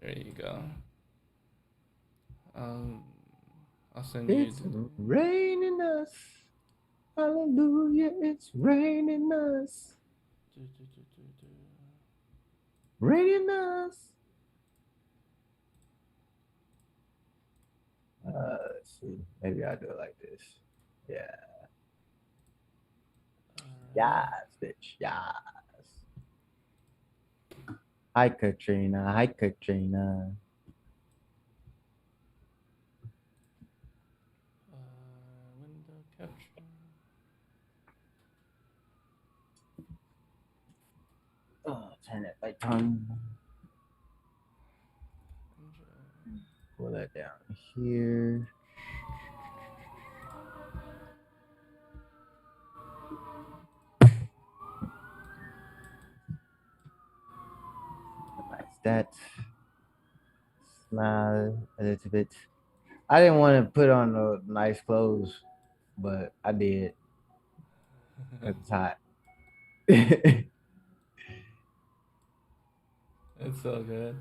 There you go. I'll send you. It's raining us. Hallelujah, it's raining us. Raining us. Let's see. Maybe I'll do it like this. Yeah. Yes, bitch. Yes. Hi, Katrina. Hi, Katrina. Window capture. Oh, turn that light on. Pull that down here. Like that. Smile a little bit. I didn't want to put on the nice clothes, but I did. It's hot. It's so good.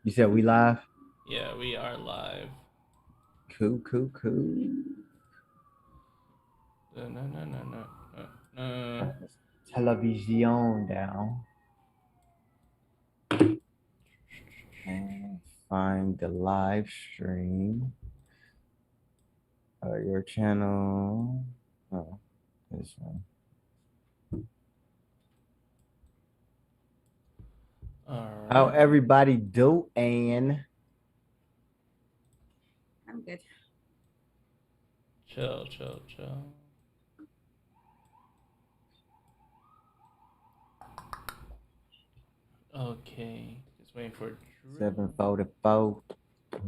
You said we live? Yeah, we are live. Cool. No. Television down. And find the live stream. Your channel. Oh, this one. All right. How everybody doing? I'm good. Chill. Okay, just waiting for Drew. 744. Copy.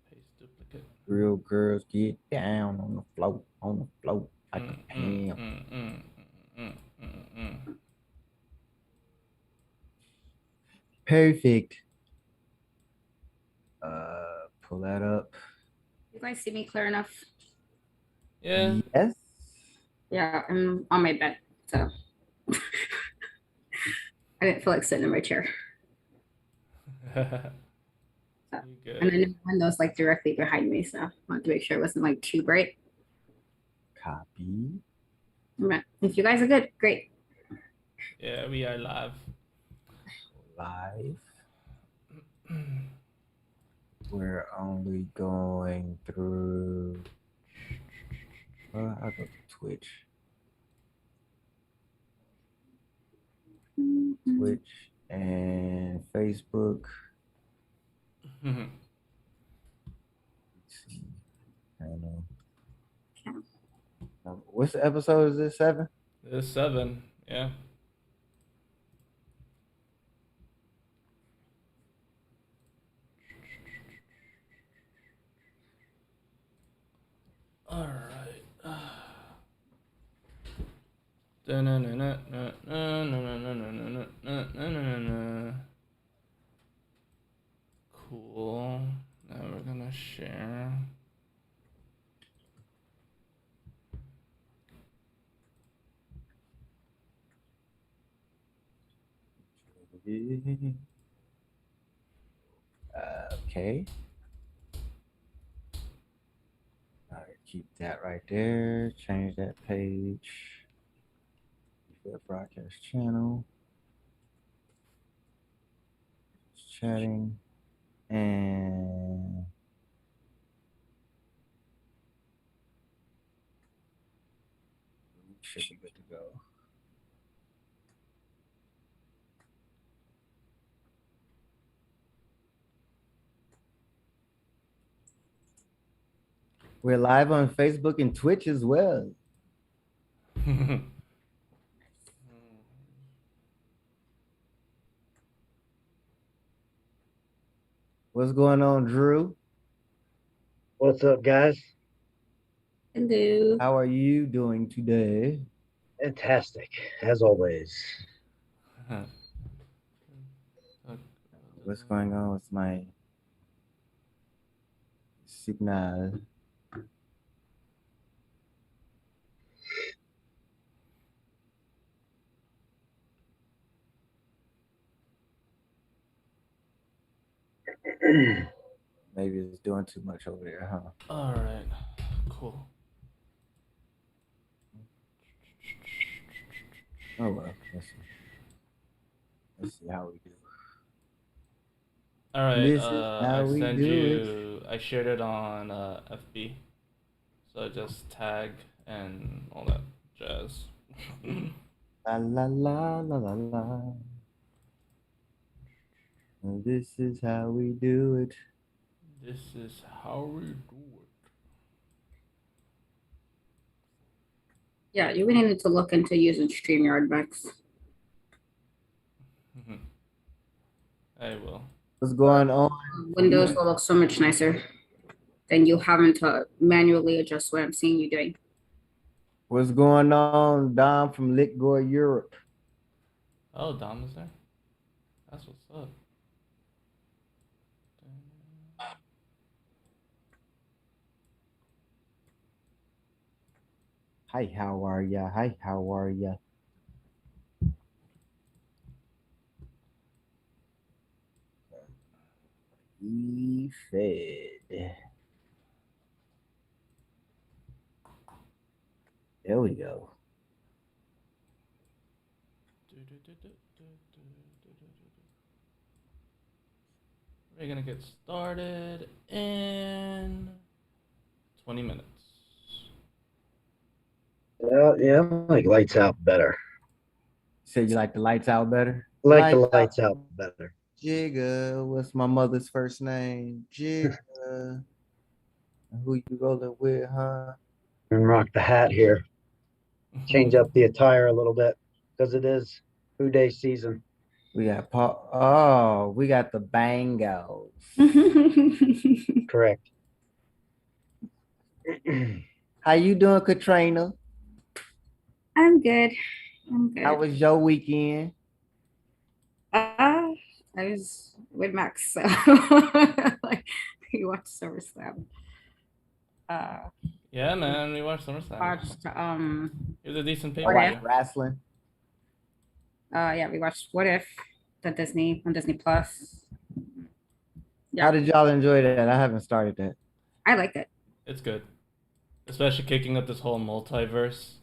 Paste duplicate. Real girls get down on the float, like a pimp. Perfect. Pull that up. You guys see me clear enough? Yeah. Yes. Yeah, I'm on my bed, so I didn't feel like sitting in my chair. And I know the window's like directly behind me, so I wanted to make sure it wasn't like too bright. Copy. If you guys are good, great. Yeah, we are live. We're only going through. I'll go to Twitch. Twitch and Facebook. Let's see. I don't know. What's the episode? Is this 7? This is 7, yeah. All right. Cool. Now we're gonna share. Okay. All right, keep that right there. Change that page. The broadcast channel. Chatting. And should be good to go. We're live on Facebook and Twitch as well. What's going on, Drew? What's up, guys? Hello. How are you doing today? Fantastic, as always. What's going on with my Signal. Maybe it's doing too much over there, huh? All right. Cool. Oh well, let's see how we do. All right. This is how we do it. I shared it on FB. So just tag and all that jazz. La la la la la la. This is how we do it. This is how we do it. Yeah, you really need to look into using StreamYard Max. I will. What's going on? Windows will look so much nicer than you having to manually adjust what I'm seeing you doing. What's going on, Dom from Litgore, Europe? Oh, Dom is there? That's what's up. Hi, how are ya? Hi, how are ya? E-Fed. There we go. We're gonna get started in 20 minutes. Yeah, I like lights out better. Say you like the lights out better? I like the lights out better. Jigga, what's my mother's first name? Jigga. Who you rolling with, huh? And rock the hat here. Change up the attire a little bit because it is Food Day season. We got Paul. Oh, we got the Bangos. Correct. How you doing, Katrina? I'm good. How was your weekend? I was with Max, so like we watched SummerSlam. Yeah, man, we watched SummerSlam. Watched It was a decent I paper. like wrestling. yeah, we watched What If on Disney Plus. Yeah. How did y'all enjoy that? I haven't started that. I liked it. It's good. Especially kicking up this whole multiverse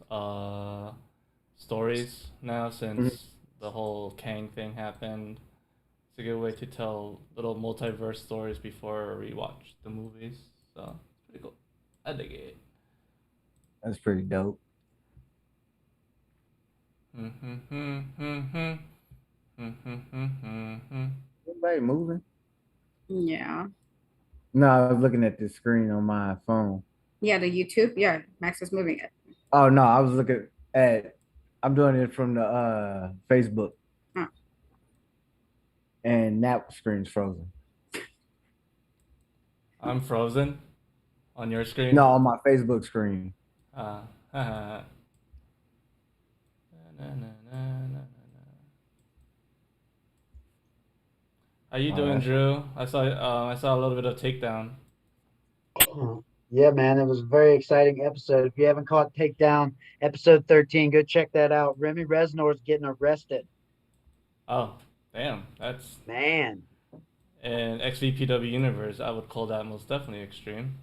stories now since the whole Kang thing happened. It's a good way to tell little multiverse stories before we watch the movies. So it's pretty cool. I dig it. That's pretty dope. Everybody moving? Yeah. No, I was looking at the screen on my phone. Yeah, the YouTube. Yeah, Max is moving it. Oh no, I was looking at. I'm doing it from the Facebook, and that screen's frozen. I'm frozen on your screen? No, on my Facebook screen. How you doing, Drew? I saw a little bit of Takedown. Yeah, man, it was a very exciting episode. If you haven't caught Takedown episode 13, go check that out. Remy Resnor's getting arrested. Oh, damn, that's Man. in XVPW universe. I would call that most definitely extreme.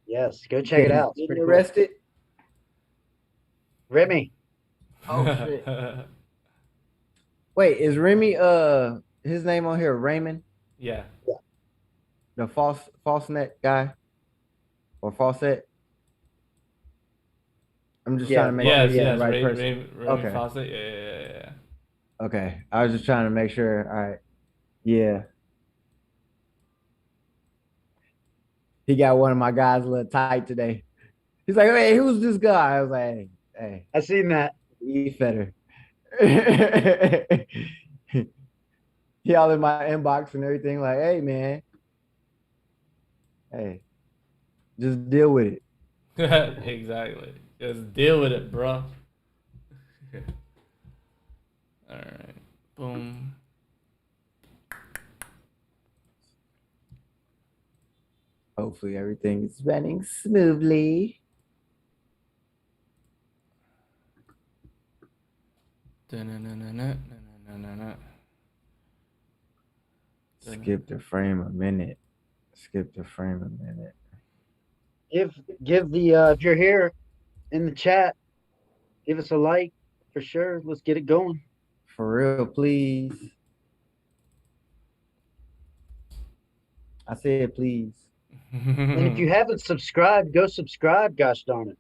Yes, go check it out. It's Getting pretty cool. arrested? Remy. Oh shit! Wait, is Remy his name on here Raymond? Yeah. The false net guy? Or falset? I'm just trying to make sure yes, right Ray, person. Ray Fawcett. Yeah. Okay. I was just trying to make sure. All right. Yeah. He got one of my guys a little tight today. He's like, hey, who's this guy? I was like, hey. I seen that. E-Fetter. He all in my inbox and everything, like, hey, man. Hey, just deal with it. Exactly. Just deal with it, bro. All right. Boom. Hopefully everything is running smoothly. Skip the frame a minute. Skip the frame a minute. Give the if you're here in the chat, give us a like for sure. Let's get it going. For real, please. I said please. And if you haven't subscribed, go subscribe. Gosh darn it!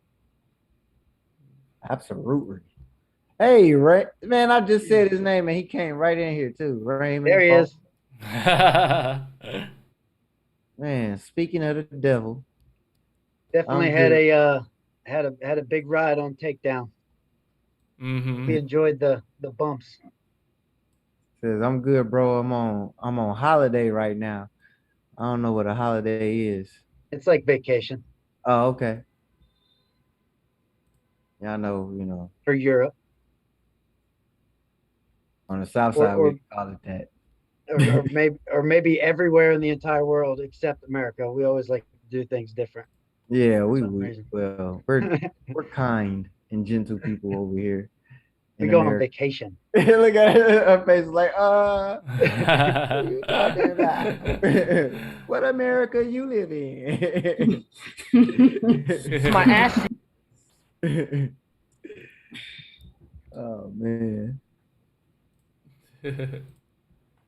Absolutely. Hey, Ray, man, I just said his name and he came right in here too. Raymond. There he is. Man, speaking of the devil, Definitely had a big ride on Takedown. Mm-hmm. We enjoyed the bumps. says I'm good, bro. I'm on holiday right now. I don't know what a holiday is. It's like vacation Oh, okay. Yeah, I know, for Europe, on the south Or- side or- we call it that. or maybe everywhere in the entire world except America. We always like to do things different. Yeah, some we reason. well, we're kind and gentle people over here. We in go on America. vacation. Look at her face like, what are you talking about? What America you live in? My ass. Oh man. I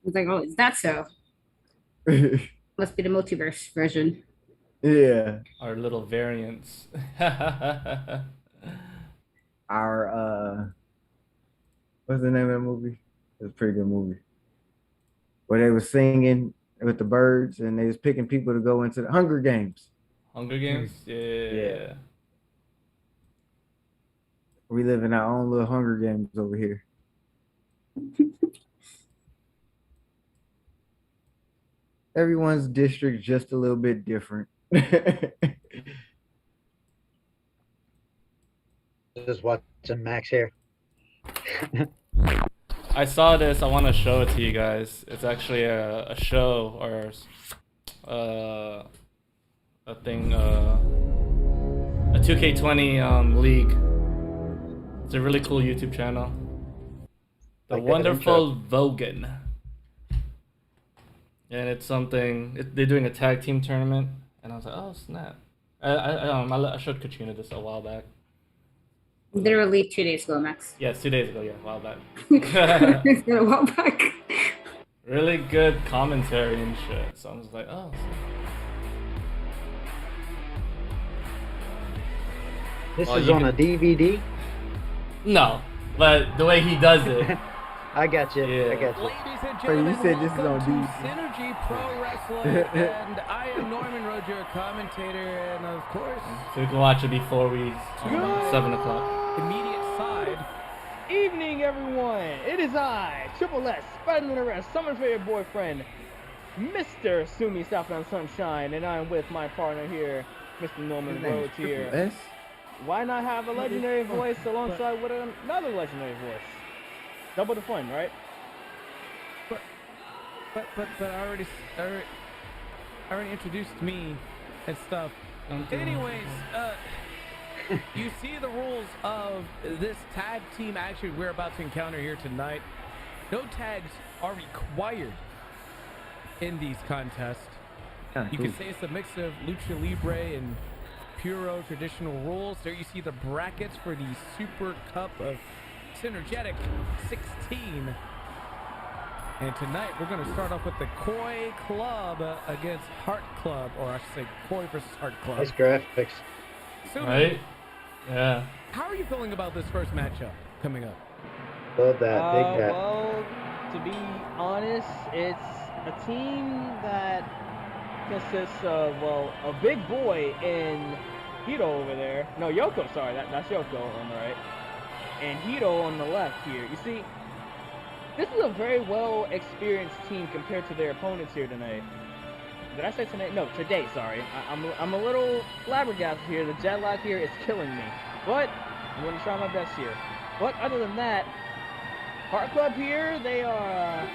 was like, oh, is that so? Must be the multiverse version. Yeah. Our little variants. Our what's the name of the movie? It's a pretty good movie. Where they were singing with the birds and they was picking people to go into the Hunger Games. Hunger Games? Yeah. We live in our own little Hunger Games over here. Everyone's district just a little bit different. Just watching Max here. I saw this. I want to show it to you guys. It's actually a show or a thing, a 2K20 league. It's a really cool YouTube channel. The Like that Wonderful Vogan. And it's something. They're doing a tag team tournament, and I was like, oh snap! I showed Katrina this a while back. Literally 2 days ago, Max. Yeah, 2 days ago. Yeah, a while back. It's been a while back. Really good commentary and shit. So I was like, oh. This Well, is you on can- a DVD. No, but the way he does it. I got you. Yeah. I got you. Ladies and Bro, you gentlemen, said this is welcome on to DVD. Synergy Pro Wrestling, and I am Norman Road, your commentator, and of course, So we can watch it before 7 o'clock. immediate side. Evening, everyone. It is I, Triple S, Spider Man Arrest, Summer's favorite boyfriend, Mr. Sumi Southbound Sunshine, and I'm with my partner here, Mr. Norman Rhodes here. S? Why not have a legendary voice alongside with another legendary voice? Double the fun, right? But I already introduced me and stuff. Anyways, you see the rules of this tag team action we're about to encounter here tonight. No tags are required in these contests. You can say it's a mix of lucha libre and puro traditional rules. There you see the brackets for the Super Cup of Synergetic 16. And tonight we're going to start off with the Koi Club against Heart Club, or I should say Koi versus Heart Club. Nice graphics. Sumi, Right? Yeah. how are you feeling about this first matchup coming up? Love that. Dig that. Well, to be honest, it's a team that consists of, well, a big boy in Hito over there. No, Yoko, sorry. That's Yoko on the right. And Hito on the left here. You see, this is a very well experienced team compared to their opponents here tonight. Did I say tonight? No, today, sorry. I'm a little flabbergasted here. The jet lag here is killing me. But I'm going to try my best here. But other than that, Heart Club here, they're a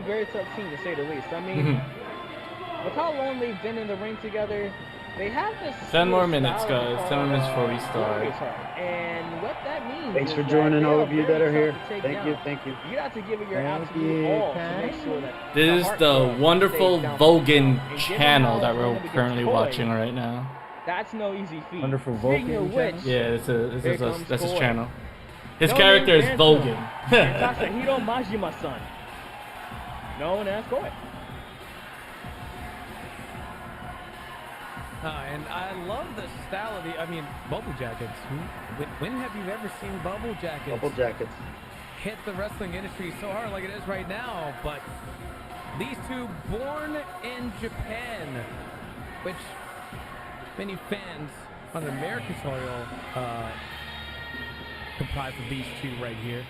very tough team to say the least. I mean, with how long they've been in the ring together, they have this. 10 more minutes, guys. 10 more minutes before we start. And what that means. Thanks is for that joining, they all are of you very that are here. tough to take Thank down. you, thank you. You got to give it your Thank absolute you, all to Kai. make sure that. This is Heart the Club wonderful stays down Vogan and given channel how that we're long it currently gets watching Koi, right now. That's no easy feat. Wonderful Speaking Vogan of which, channel? Yeah, Here comes that's his Koi. channel. His No character is name Vogan. Takahiro Majima-san, known as Koi. And I love the style of bubble jackets. When have you ever seen bubble jackets Bubble jackets. hit the wrestling industry so hard like it is right now? But these two, born in Japan, which many fans on American soil comprise of these two right here.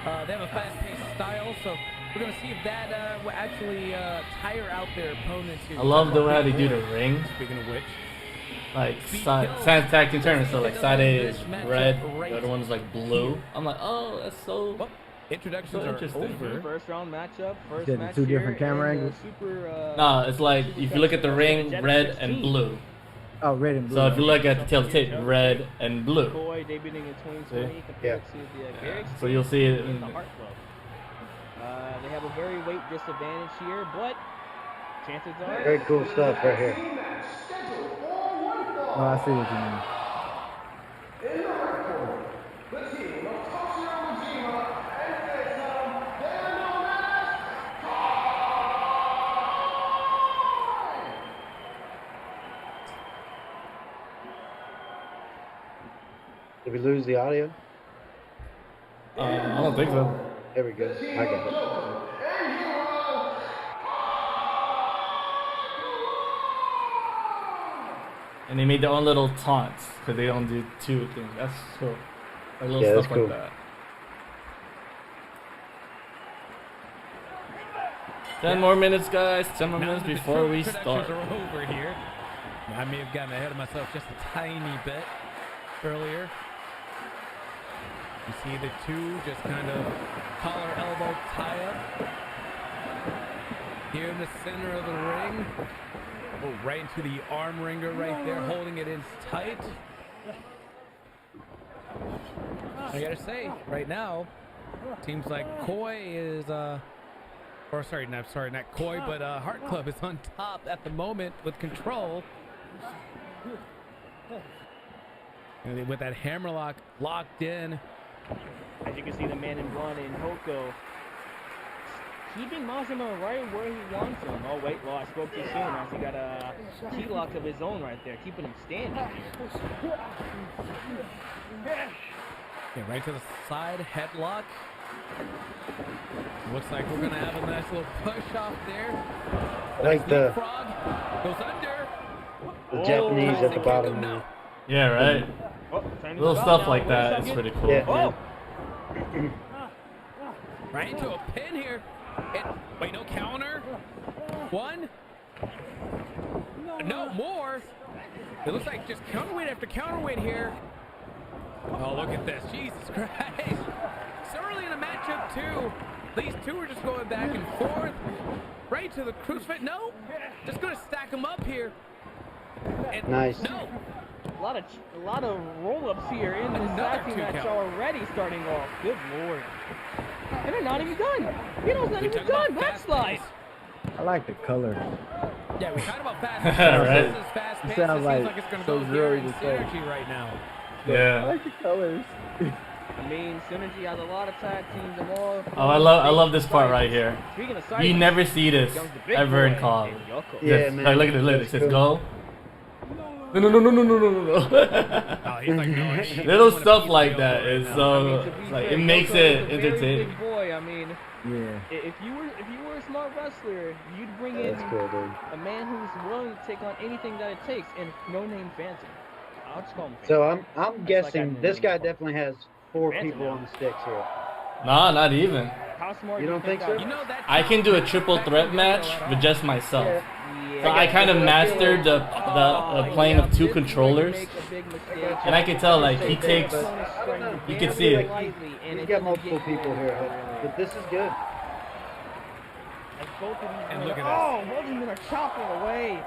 They have a fast-paced style, so we're going to see if that will actually tire out their opponents here. I love the way how they do the ring. Speaking of which, Like, side tag team tournament, so like side A is red, the other one is like blue. I'm like, oh, that's so... well, introductions So are interesting. over. First round matchup. First Did the match two here different camera in the angles? Super, Nah, it's like, if you look at the ring, red and blue. Oh, red and blue. So if you look at the tail of the tape, red and blue. Koi debuting in 2020 compared to the Garrick So you'll see it in in the Heart Club. They have a very weight disadvantage here, but chances are Very cool stuff right here. Oh, I see what you mean. Did we lose the audio? I don't think so. There we go. I got it. And they made their own little taunts, because they don't do two things. That's cool. Like little Yeah, stuff that's like cool. that. 10 more minutes, guys. 10 more minutes before we start. Are over here. I may have gotten ahead of myself just a tiny bit earlier. You see the two just kind of collar elbow tie up here in the center of the ring. Oh, right into the arm wringer right there, holding it in tight. I gotta say, right now, seems like Koi is not Koi, but Heart Club is on top at the moment with control. And with that hammerlock locked in. as you can see the man in blonde in Hoko keeping Majima right where he wants him. Oh wait, well I spoke too soon as he got a key lock of his own right there, keeping him standing here. Yeah, right to the side, headlock. Looks like we're gonna have a nice little push off there. I like the Frog goes under. Japanese at the bottom. now. Yeah, right? Oh, turning Little it up stuff now. like Wait a that is second. pretty cool. Yeah. Oh, Right into a pin here. Wait, no counter. One. No more. It looks like just counterweight after counterweight here. Oh, look at this. Jesus Christ. So early in the matchup, too. These two are just going back and forth. Right to the crucifix. No. Just going to stack them up here. And Nice. No. a lot of roll-ups here in this Another tag team 2 match count. already starting off. Good lord. And they're not even done. You know, it's not We even talk about done. fast Backslide. pace. I like the color. Yeah, we talked about fast Right. This is fast It pace. sounds It seems like like it's going to so go here girly in to say. synergy right now. I Yeah. like the colors. I mean, Synergy has a lot of tag teams and all. Oh, I love this part right here. Speaking of You size, never see this comes the big ever in boy, CAW. and Yoko. Yeah, Yes. man. Like, look at it. Look, it That's says cool. go. No. Oh, he's like, no, he Little wanna stuff beat like Yoko that right is now. so to be like fair, it makes Yoko it is a very entertaining. Big boy. I mean, Yeah. if you were a smart wrestler, you'd bring in That's cool, dude. a man who's willing to take on anything that it takes, and no name fancy. I'll just call him fancy. So I'm guessing I've this been guy before. definitely has 4 Fancy people now. on the sticks here. Nah, not even. How smart You do don't think so? that You is? know that I can do a triple threat match with just myself. Yeah. So I kind of mastered the playing of 2 controllers, and I can tell like he takes. You can see it. He's got multiple people here, but this is good. As both of these And men look at both of these men are chopping away.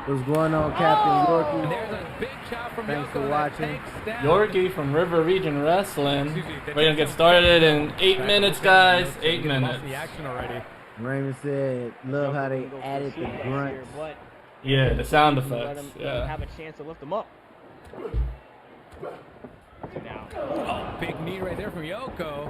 What's going on, Captain And Yorkie? there's a big chop from Thanks Yoko for that watching. takes down. Yorkie from River Region Wrestling. Excuse me, We're gonna get started in 8 Back minutes, to the guys. notes, 8 getting lost minutes. in the action already. Raymond said, love how they Go for added the suplex here, grunts. but Yeah, the sound let effects. him Yeah. have a chance to lift him up. Now, Oh, big knee right there from Yoko.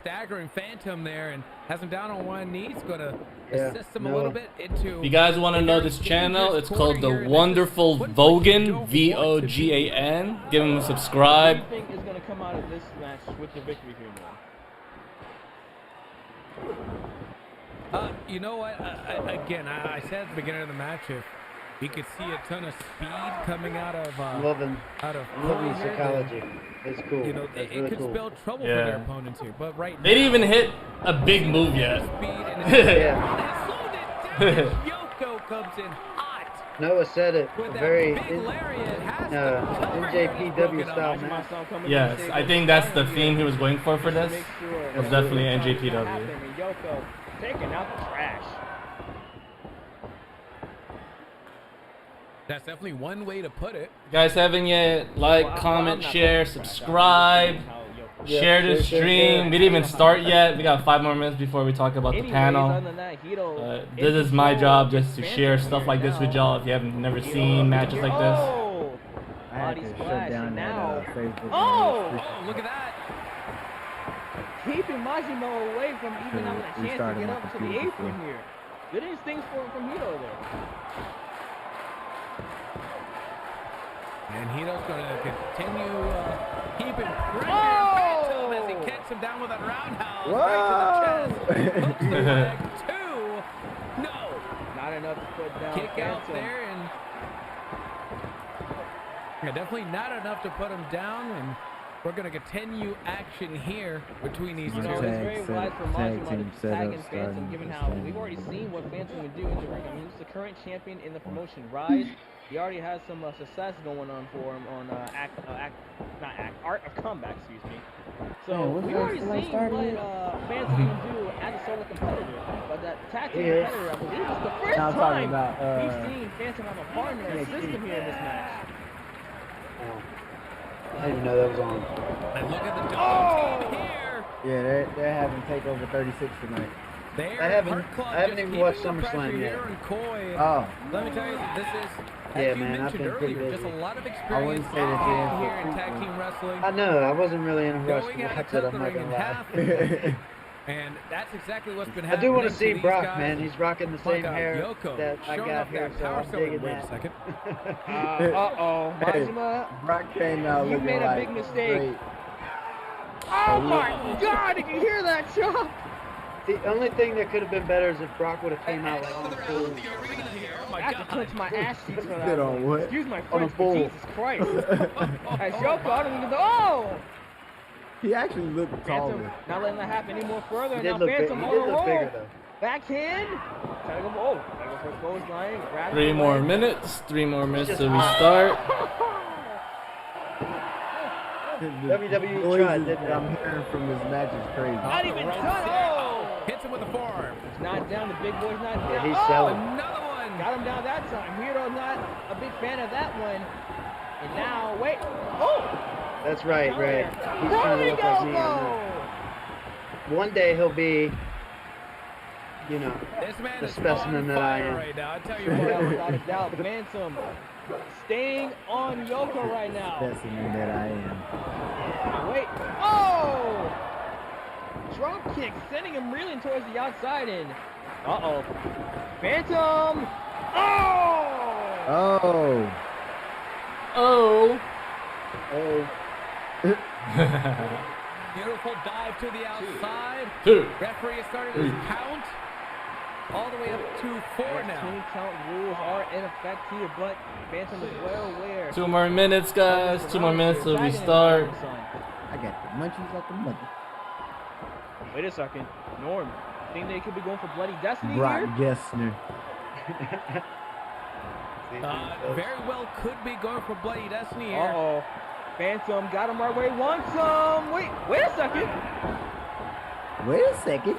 Staggering Phantom there and has him down on one knee. He's going to assist him a little bit into. If you guys want to know this channel, it's called The Wonderful Vogan, Vogan. Give him a subscribe. what do you think is going to come out of this match with the victory here now? You know what? I said at the beginning of the match, if you could see a ton of speed coming out of Loving Oh, psychology. It's cool. You know, It's it really could cool. spell trouble for Yeah. their opponents here. But right They didn't now, even hit a big move yet. speed and Yeah. slowed it down. as Yoko comes in hot Noah said it. with that Very big lariat. Has the NJPW broken up. style Watch my match. son come in Yes, and I save think us. that's the theme he was going for this. Make sure It was definitely that NJPW. happen, and Yoko taking out the trash. That's definitely one way to put it. You guys haven't yet, like, comment, share, subscribe, share the stream. We didn't even start yet. We got 5 more minutes before we talk about the panel. This is my job, just to share stuff like this with y'all if you haven't never seen matches like this. I had to shut down that Facebook. Oh, look at that. Keeping Majimo away from even having a chance to Restarted get my up to the computer apron before. here. Good instincts from Hito there. And Hito's going to continue keeping pressure. Oh! Phantom as he kicks him down with a roundhouse Whoa! right to the chest. Hooks the leg. 2. No. Not enough to put down. Kick out Phantom. there and definitely not enough to put him down. And we're going to continue action here between these You two. know, it's very wise for tag Majima team to setup tag in Phantom, starting given this how time. we've already seen what Phantom can do in the ring. I mean, he's the current champion in the promotion, Rise. He already has some success going on for him on Art of Comeback, excuse me. So Yeah, what's we've that already still like seen starting what Phantom can do as a solo competitor, but that tag team Yeah. competitor, I believe, is the first Now I'm talking time about, we've seen Phantom have a partner and system here in this match. I didn't even know that was on. And look at the double team here. Yeah, they're having Takeover 36 tonight. I haven't even watched SummerSlam yet. Oh, Let me tell you, this is, as Yeah, you man, I've mentioned been pretty earlier, just a busy. lot of I experience wouldn't say that you're in for here in a tag treat, team wrestling. I know. I wasn't really in a rush Going to out watch cut it. I'm the not ring in gonna lie. half. And that's exactly what's been I happening. do want to see these Brock, guys. man. He's rocking the Find same out hair Yoko that I showing got off here, that so power I'm cylinder. digging Wait a that. second. Uh-oh, Hey. Majima. Brock came out You looking made a like big mistake. great. Oh my God! Did you hear that chop? The only thing that could have been better is if Brock would have came out like on the full. Oh I had to clench my ass cheeks for that. Sit on one. what? Excuse my On a French, but bull. Jesus Christ. As Yoko, I don't even know. Oh! He actually looked Phantom taller. not letting that happen any more further. He Now did look big. He Phantom on did a look roll. bigger though. Backhand. Trying to go. Oh, trying to go for a clothesline. Grab 3 the more leg. minutes. 3 more minutes Just- till we start. WWE noises tried, didn't that they? I'm hearing from this match is crazy. Not even done. Oh! Hits him with a forearm. It's not down. The big boy's not down. Yeah, he's oh, selling. Another one. got him down that time. Hero's not a big fan of that one. And now, wait. Oh! That's right, right. He's trying to Running look like me. I elbow! know. One day he'll be, you know, This man the is specimen on that I fire am. right now. I tell you Yeah, what. without a doubt. Phantom staying on Yoko right now. Specimen that I am. Wait. Oh! Drop kick, sending him reeling towards the outside and uh-oh. Phantom! Oh! Oh. Oh. Oh. Beautiful dive to the outside. 2. Referee is starting his count. All the way up to 4 now. 20 count rules are in effect here, but Phantom is well aware. 2 more minutes, guys. 2 more minutes till we start. I got the munchies like a mother. Wait a second. Norm, think they could be going for Bloody Destiny Brock here? Gessner. Very well could be going for Bloody Destiny here. Uh-oh. Phantom got him right where he wants him. Wait a second. Wait a second.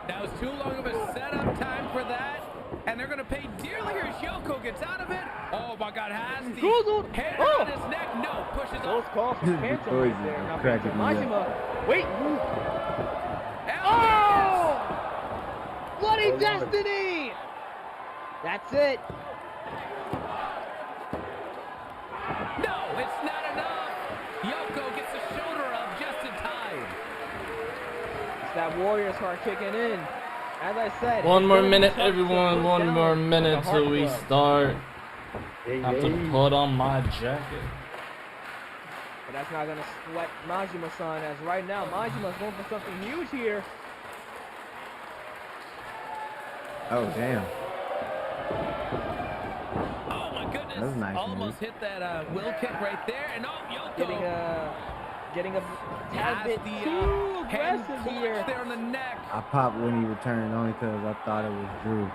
That was too long of a setup time for that. And they're going to pay dearly here as Yoko gets out of it. Oh, my God. Has the hand on his neck. No, pushes Those off. calls for Phantom right there. Now Cracking me up. Majima. Wait. Oh! Bloody Destiny! That's it. No, it's not enough. Yoko gets the shoulder up just in time. It's that Warriors card kicking in. As I said, One it's more gonna be minute, tough to everyone. put One down more like minute a till we heart club. start. Hey, Have to hey. put on my jacket. But that's not gonna sweat Majima-san, as right now Majima's going for something huge here. Oh damn. Oh, my goodness. That was nice, Almost hit that will kick right there. And Yoko. Getting a tad has bit the too hand aggressive clutch here. there on the neck. I popped when he returned only because I thought it was Drew.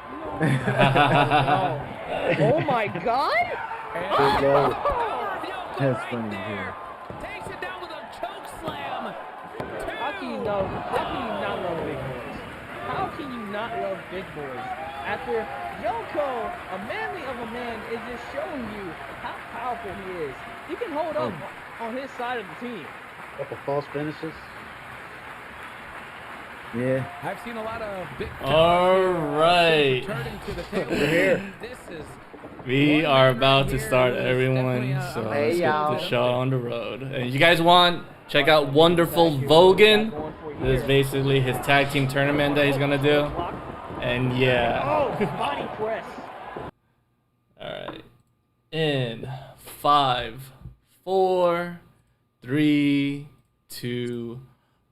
Oh my God! Good goal. Yoko That's right funny there. Takes it down with a choke slam. How can you know? How can you not love big boys? How can you not love big boys? After Yoko, a manly of a man, is just showing you how powerful he is. He can hold up on his side of the team. Couple false finishes. Yeah. I've seen a lot of big. All right. Turning to the table. here. This is. We are about to start, everyone. So Hey, let's get y'all. the show on the road. And you guys want, check out Wonderful Vogan. This is basically his tag team tournament that he's going to do. And yeah. Oh, body press. All right. In 5, 4, 3, 2.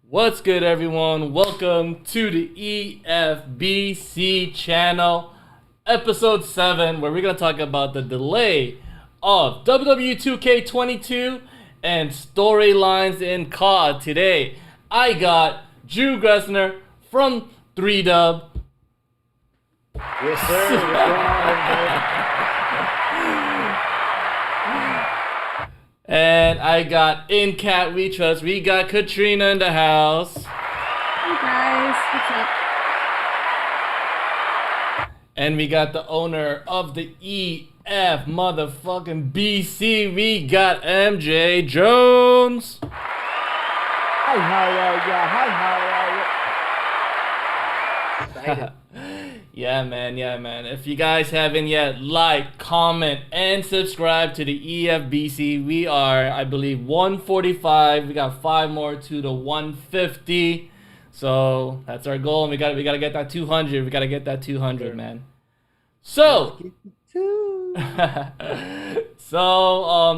What's good, everyone? Welcome to the EFBC channel, episode 7, where we're gonna talk about the delay of WWE2k22 and storylines in CAW. Today, I got Drew Gressner from 3Dub. Yes, sir. What's going on, everybody? And I got in Cat We Trust. We got Katrina in the house. Hey guys, what's up? And we got the owner of the EF motherfucking BC. We got MJ Jones. Hi, how are ya? Hi, how are ya? Excited. Yeah, man. If you guys haven't yet, like, comment, and subscribe to the EFBC. We are, I believe, 145. We got 5 more to the 150. So that's our goal. And we gotta get that 200. We gotta get that 200, man. So,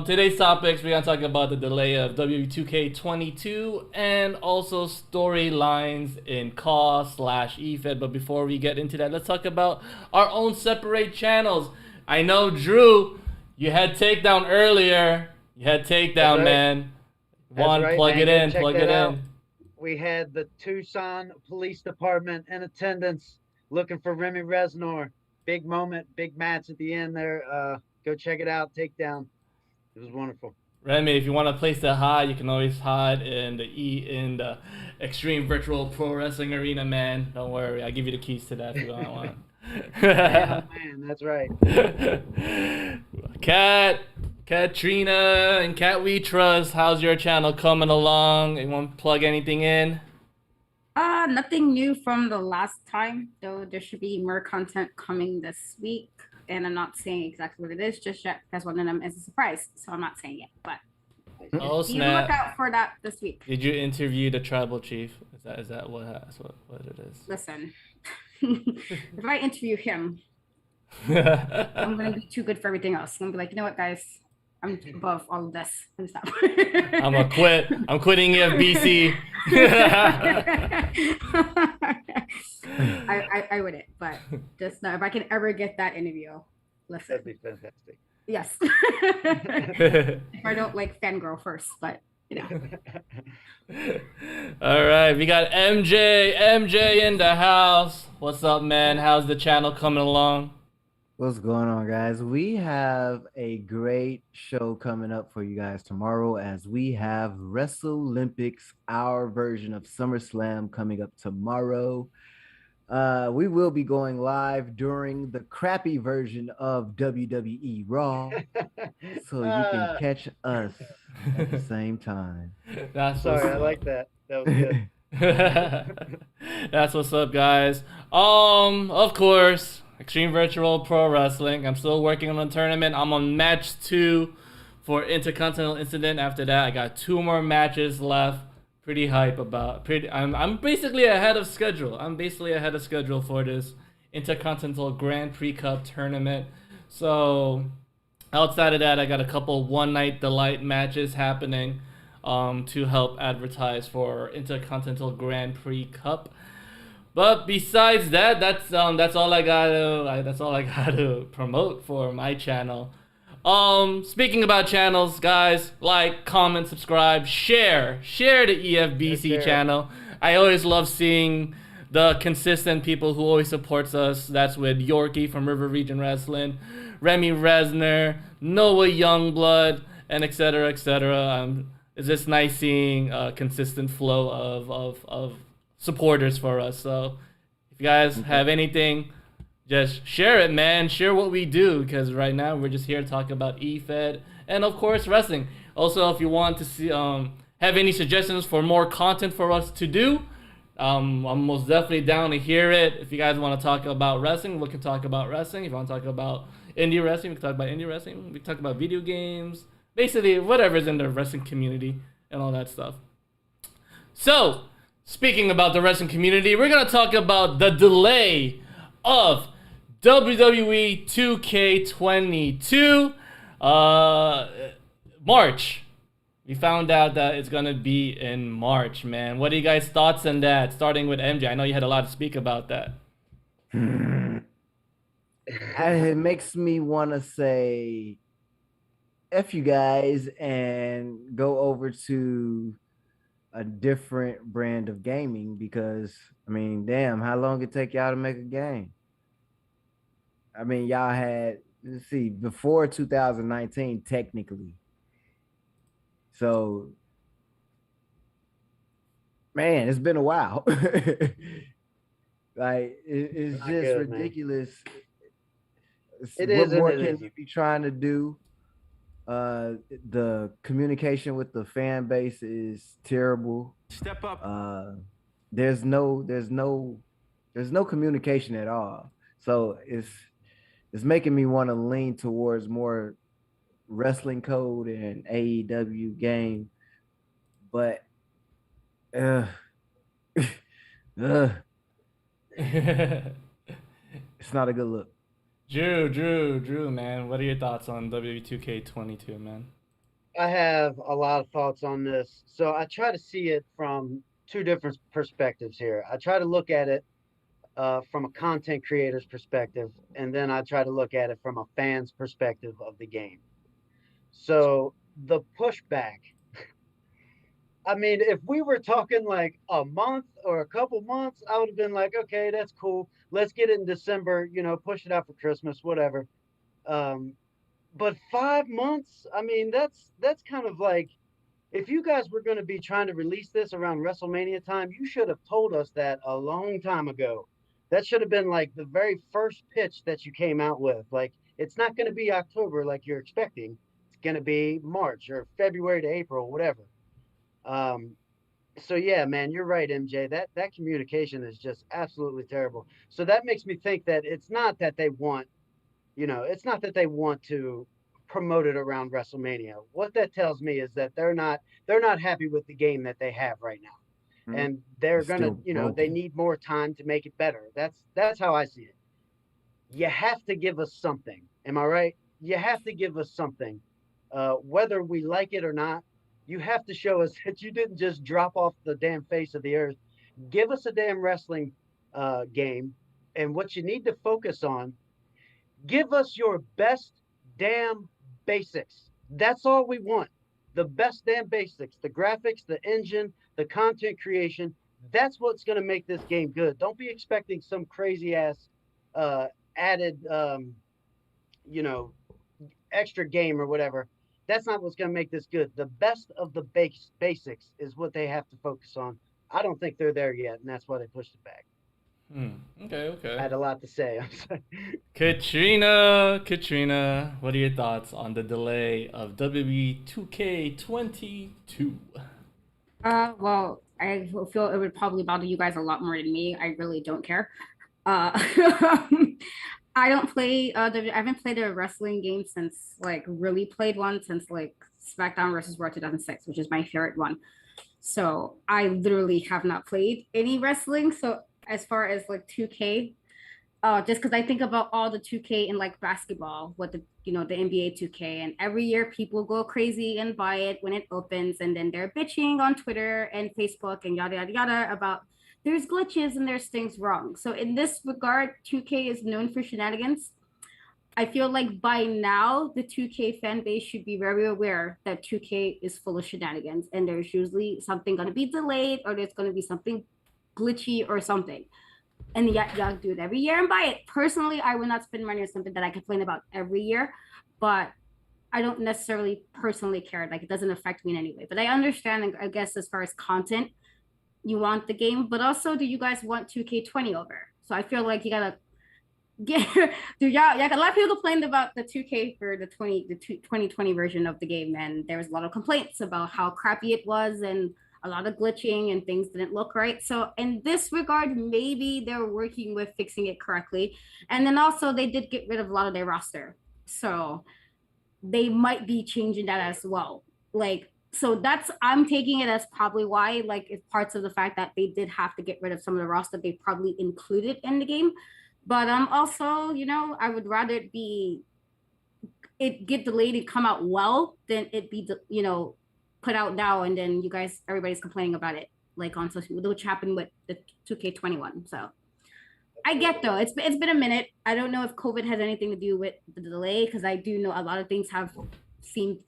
today's topics, we're gonna talk about the delay of W2K22 and also storylines in CAW/EFED. But before we get into that, let's talk about our own separate channels. I know, Drew, you had Takedown earlier. You had Takedown, That's right. man. That's right, plug man. it Go in, check plug that it out. in. We had the Tucson Police Department in attendance looking for Remy Reznor. Big moment, big match at the end there. Go check it out. Takedown. It was wonderful. Remy, if you want a place to hide, you can always hide in the Extreme Virtual Pro Wrestling Arena, man. Don't worry, I'll give you the keys to that if you don't want. Man, oh man, that's right. Katrina and Cat We Trust, how's your channel coming along? You want to plug anything in? Nothing new from the last time, though there should be more content coming this week. And I'm not saying exactly what it is just yet because one of them is a surprise. So I'm not saying it, but Oh, be on the snap. lookout for that this week. Did you interview the tribal chief? Is that what it is? Listen, if I interview him, I'm gonna be too good for everything else. I'm gonna be like, you know what, guys, I'm above all of this. I'm stop. I'm gonna quit. I'm quitting EFBC. I wouldn't, but just know if I can ever get that interview, listen. That'd be fantastic. Yes. If I don't like fangirl first, but you know. All right, we got MJ in the house. What's up, man? How's the channel coming along? What's going on, guys? We have a great show coming up for you guys tomorrow as we have Wrestle Olympics, our version of SummerSlam coming up tomorrow. We will be going live during the crappy version of WWE Raw, so you can catch us at the same time. That's Sorry, what's I up. like that. That was good. That's what's up, guys. Of course, Extreme Virtual Pro Wrestling. I'm still working on the tournament. I'm on match 2 for Intercontinental Incident. After that, I got 2 more matches left. Pretty hype about. I'm basically ahead of schedule. For this Intercontinental Grand Prix Cup tournament. So outside of that, I got a couple One Night Delight matches happening to help advertise for Intercontinental Grand Prix Cup. But besides that, that's all I gotta promote for my channel. Speaking about channels, guys, like, comment, subscribe, share the EFBC channel. I always love seeing the consistent people who always supports us. That's with Yorkie from River Region Wrestling, Remy Resner, Noah Youngblood, and etc. It's just nice seeing a consistent flow of supporters for us. So if you guys have anything, just share it, man. Share what we do, because right now we're just here to talk about EFED and of course wrestling. Also, if you want to see have any suggestions for more content for us to do, I'm most definitely down to hear it. If you guys want to talk about wrestling, we can talk about wrestling. If you want to talk about indie wrestling, we can talk about indie wrestling. We can talk about video games. Basically, whatever's in the wrestling community and all that stuff. So, speaking about the wrestling community, we're going to talk about the delay of WWE 2K22 March. We found out that it's going to be in March, man. What are you guys' thoughts on that? Starting with MJ. I know you had a lot to speak about that. It makes me want to say F you guys and go over to a different brand of gaming, because, I mean, damn, how long it take y'all to make a game? I mean, y'all had, let's see, before 2019, technically. So, man, it's been a while. Like, it's Not just good, man. ridiculous. It What is, more and it can isn't. you be trying to do? The communication with the fan base is terrible. Step up. There's no communication at all. So it's making me want to lean towards more wrestling code and AEW game, but it's not a good look. Drew, man, what are your thoughts on W2K22, man? I have a lot of thoughts on this. So I try to see it from 2 different perspectives here. I try to look at it from a content creator's perspective, and then I try to look at it from a fan's perspective of the game. So the pushback, I mean, if we were talking like a month or a couple months, I would have been like, okay, that's cool. Let's get it in December, push it out for Christmas, whatever. But 5 months, I mean, that's kind of like, if you guys were going to be trying to release this around WrestleMania time, you should have told us that a long time ago. That should have been like the very first pitch that you came out with. Like, it's not going to be October like you're expecting. It's going to be March or February to April, whatever. So yeah, man, you're right, MJ. That communication is just absolutely terrible. So that makes me think that it's not that they want, it's not that they want to promote it around WrestleMania. What that tells me is that they're not happy with the game that they have right now. And they're gonna, they need more time to make it better. That's how I see it. You have to give us something. Am I right? You have to give us something, whether we like it or not. You have to show us that you didn't just drop off the damn face of the earth. Give us a damn wrestling game, and what you need to focus on, give us your best damn basics. That's all we want. The best damn basics, the graphics, the engine, the content creation. That's what's going to make this game good. Don't be expecting some crazy ass added, extra game or whatever. That's not what's going to make this good. The best of the basics is what they have to focus on. I don't think they're there yet, and that's why they pushed it back. Okay. I had a lot to say. I'm sorry. Katrina, what are your thoughts on the delay of WWE2k22? Well, I feel it would probably bother you guys a lot more than me. I really don't care. I don't play I haven't played a wrestling game since like really played one since like SmackDown versus Raw 2006, which is my favorite one. So I literally have not played any wrestling. So as far as like 2K, just because I think about all the 2K in like basketball, what the the NBA 2K, and every year people go crazy and buy it when it opens, and then they're bitching on Twitter and Facebook and yada yada yada about there's glitches and there's things wrong. So in this regard, 2K is known for shenanigans. I feel like by now the 2K fan base should be very aware that 2K is full of shenanigans, and there's usually something going to be delayed or there's going to be something glitchy or something. And yet y'all do it every year and buy it. Personally, I would not spend money on something that I complain about every year, but I don't necessarily personally care. Like it doesn't affect me in any way. But I understand, I guess, as far as content, you want the game, but also do you guys want 2K20 over? So I feel like you gotta get do y'all a lot of people complained about the 2K for the 2020 version of the game, and there was a lot of complaints about how crappy it was and a lot of glitching and things didn't look right. So in this regard, maybe they're working with fixing it correctly. And then also they did get rid of a lot of their roster. So they might be changing that as well. Like, so that's, I'm taking it as probably why, like, if parts of the fact that they did have to get rid of some of the roster they probably included in the game. But also, I would rather it get delayed and come out well than it be, put out now and then everybody's complaining about it, like on social media, which happened with the 2K21. So I get though, it's been a minute. I don't know if COVID has anything to do with the delay, because I do know a lot of things have seemed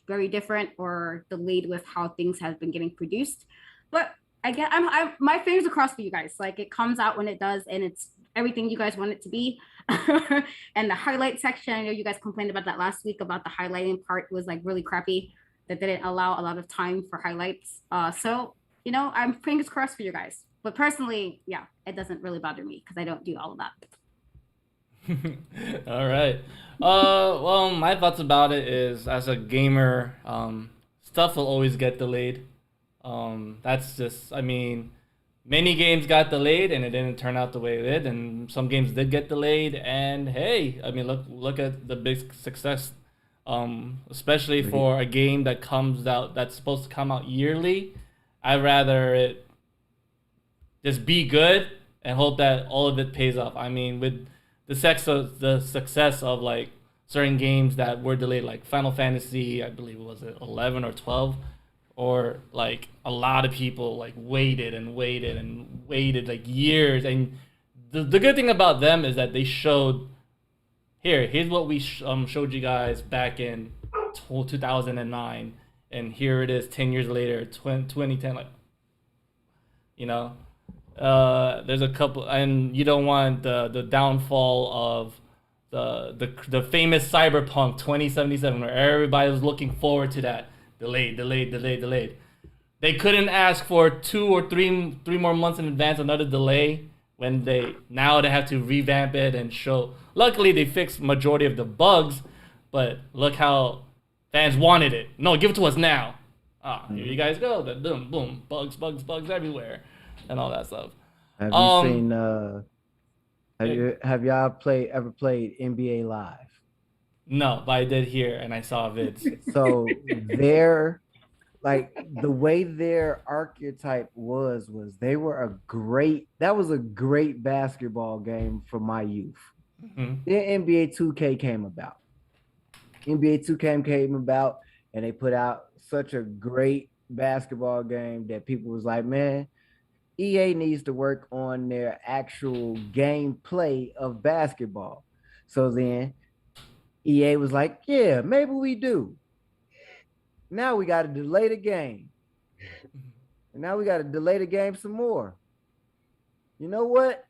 very different or delayed with how things have been getting produced. But I'm my fingers are crossed for you guys. Like it comes out when it does, and it's everything you guys want it to be. And the highlight section, I know you guys complained about that last week about the highlighting part was like really crappy, that didn't allow a lot of time for highlights. So I'm fingers crossed for you guys. But personally, yeah, it doesn't really bother me because I don't do all of that. All right. Well, my thoughts about it is, as a gamer, stuff will always get delayed. That's just, I mean, many games got delayed and it didn't turn out the way it did, and some games did get delayed. And hey, I mean, look at the big success, especially for a game that comes out that's supposed to come out yearly. I'd rather it just be good and hope that all of it pays off. I mean, with the success of like certain games that were delayed, like Final Fantasy, I believe it was 11 or 12, or like a lot of people like waited like years. And the good thing about them is that they showed, here's what we showed you guys back in 2009, and here it is 10 years later, 2010. Like, there's a couple, and you don't want the downfall of the famous Cyberpunk 2077, where everybody was looking forward to that. Delayed. They couldn't ask for 2 or 3 more months in advance another delay, when they have to revamp it and show. Luckily, they fixed majority of the bugs, but look how fans wanted it. No, give it to us now. Here you guys go. Boom, boom, bugs everywhere, and all that stuff. Have you seen? Have y'all ever played NBA Live? No, but I did hear and I saw vids. So the way their archetype was they were that was a great basketball game for my youth. Mm-hmm. Then NBA 2K came about. NBA 2K came about, and they put out such a great basketball game that people was like, man, EA needs to work on their actual gameplay of basketball. So then EA was like, yeah, maybe we do. Now we got to delay the game. And now we got to delay the game some more. You know what?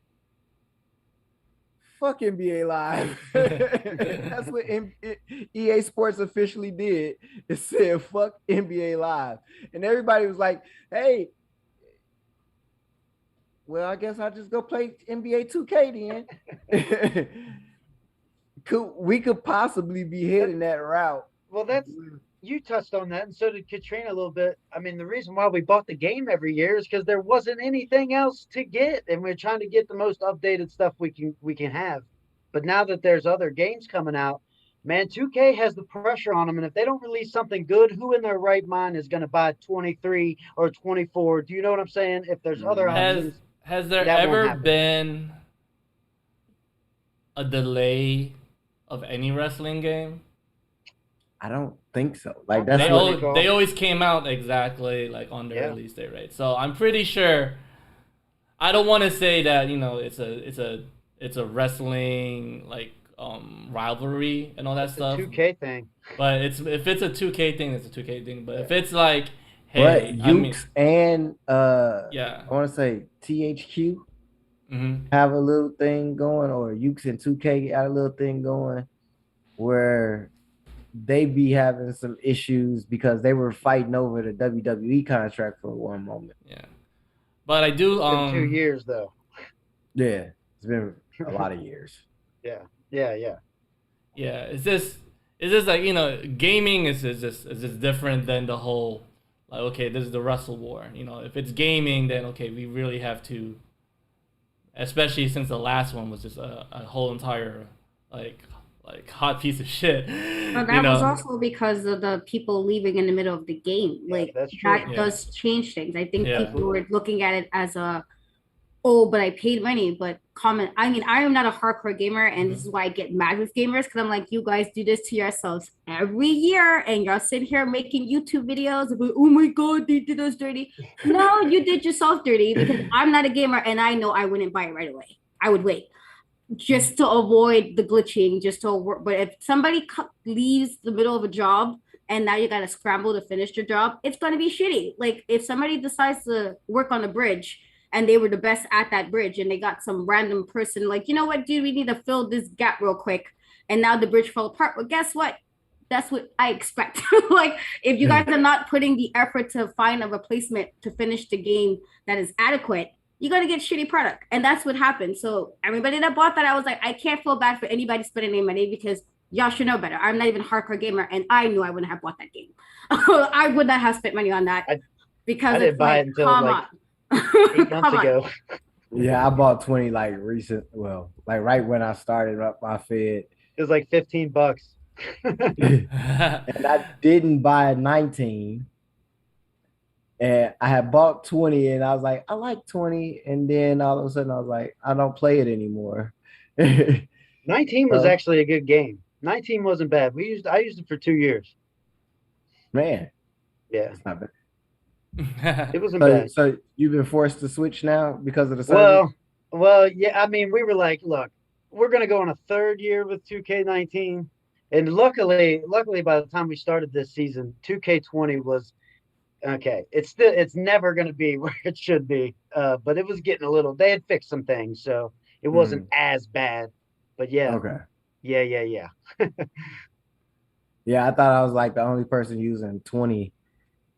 Fuck NBA Live. That's what EA Sports officially did. It said, fuck NBA Live. And everybody was like, hey, well, I guess I'll just go play NBA 2K then. We could possibly be heading that route. Well, you touched on that, and so did Katrina a little bit. I mean, the reason why we bought the game every year is because there wasn't anything else to get, and we're trying to get the most updated stuff we can have. But now that there's other games coming out, man, 2K has the pressure on them, and if they don't release something good, who in their right mind is going to buy 23 or 24? Do you know what I'm saying? If there's other options, has there ever been a delay of any wrestling game? I don't think so. Like that's they always came out exactly like on their release date, right? So I'm pretty sure. I don't want to say that it's a wrestling like rivalry and all that stuff. It's a 2K thing. But if it's a 2K thing, it's a 2K thing. But if it's like, hey, and I want to say THQ have a little thing going, or Ukes and 2K got a little thing going where they be having some issues because they were fighting over the WWE contract for one moment. Yeah, but I do. It's been 2 years though. Yeah, it's been a lot of years. Yeah. It's just like, you know, gaming is just different than the whole like, okay, this is the Wrestle War. You know, if it's gaming, then okay, we really have to, especially since the last one was just a whole entire like hot piece of shit. But that was also because of the people leaving in the middle of the game. Like that does change things. I think people were looking at it as but I paid money. But I mean, I am not a hardcore gamer, and this is why I get mad with gamers, because I'm like, you guys do this to yourselves every year, and y'all sit here making YouTube videos about, oh my god, they did us dirty. No, you did yourself dirty, because I'm not a gamer, and I know I wouldn't buy it right away. I would wait just to avoid the glitching, but if somebody leaves the middle of a job and now you got to scramble to finish the job, it's going to be shitty. Like if somebody decides to work on a bridge and they were the best at that bridge and they got some random person like, you know what, dude, we need to fill this gap real quick. And now the bridge fell apart. Well, guess what? That's what I expect. Like if you guys are not putting the effort to find a replacement to finish the game that is adequate, you're going to get shitty product. And that's what happened. So everybody that bought that, I was like, I can't feel bad for anybody spending any money because y'all should know better. I'm not even a hardcore gamer, and I knew I wouldn't have bought that game. I would not have spent money on that because I didn't buy it until like 8 months ago. Yeah, I bought 20 like right when I started up my Fed. It was like $15. And I didn't buy 19. And I had bought 20 and I was like, I like 20. And then all of a sudden I was like, I don't play it anymore. 19 was actually a good game. 19 wasn't bad. I used it for 2 years. Man. Yeah. It's not bad. It wasn't bad. So you've been forced to switch now because of the service? Well, yeah. I mean, we were like, look, we're going to go on a 3rd year with 2K19. And luckily, by the time we started this season, 2K20 was okay. It's never going to be where it should be. But it was getting a little. They had fixed some things, so it wasn't as bad. But yeah. Okay. Yeah. Yeah, I thought I was like the only person using 20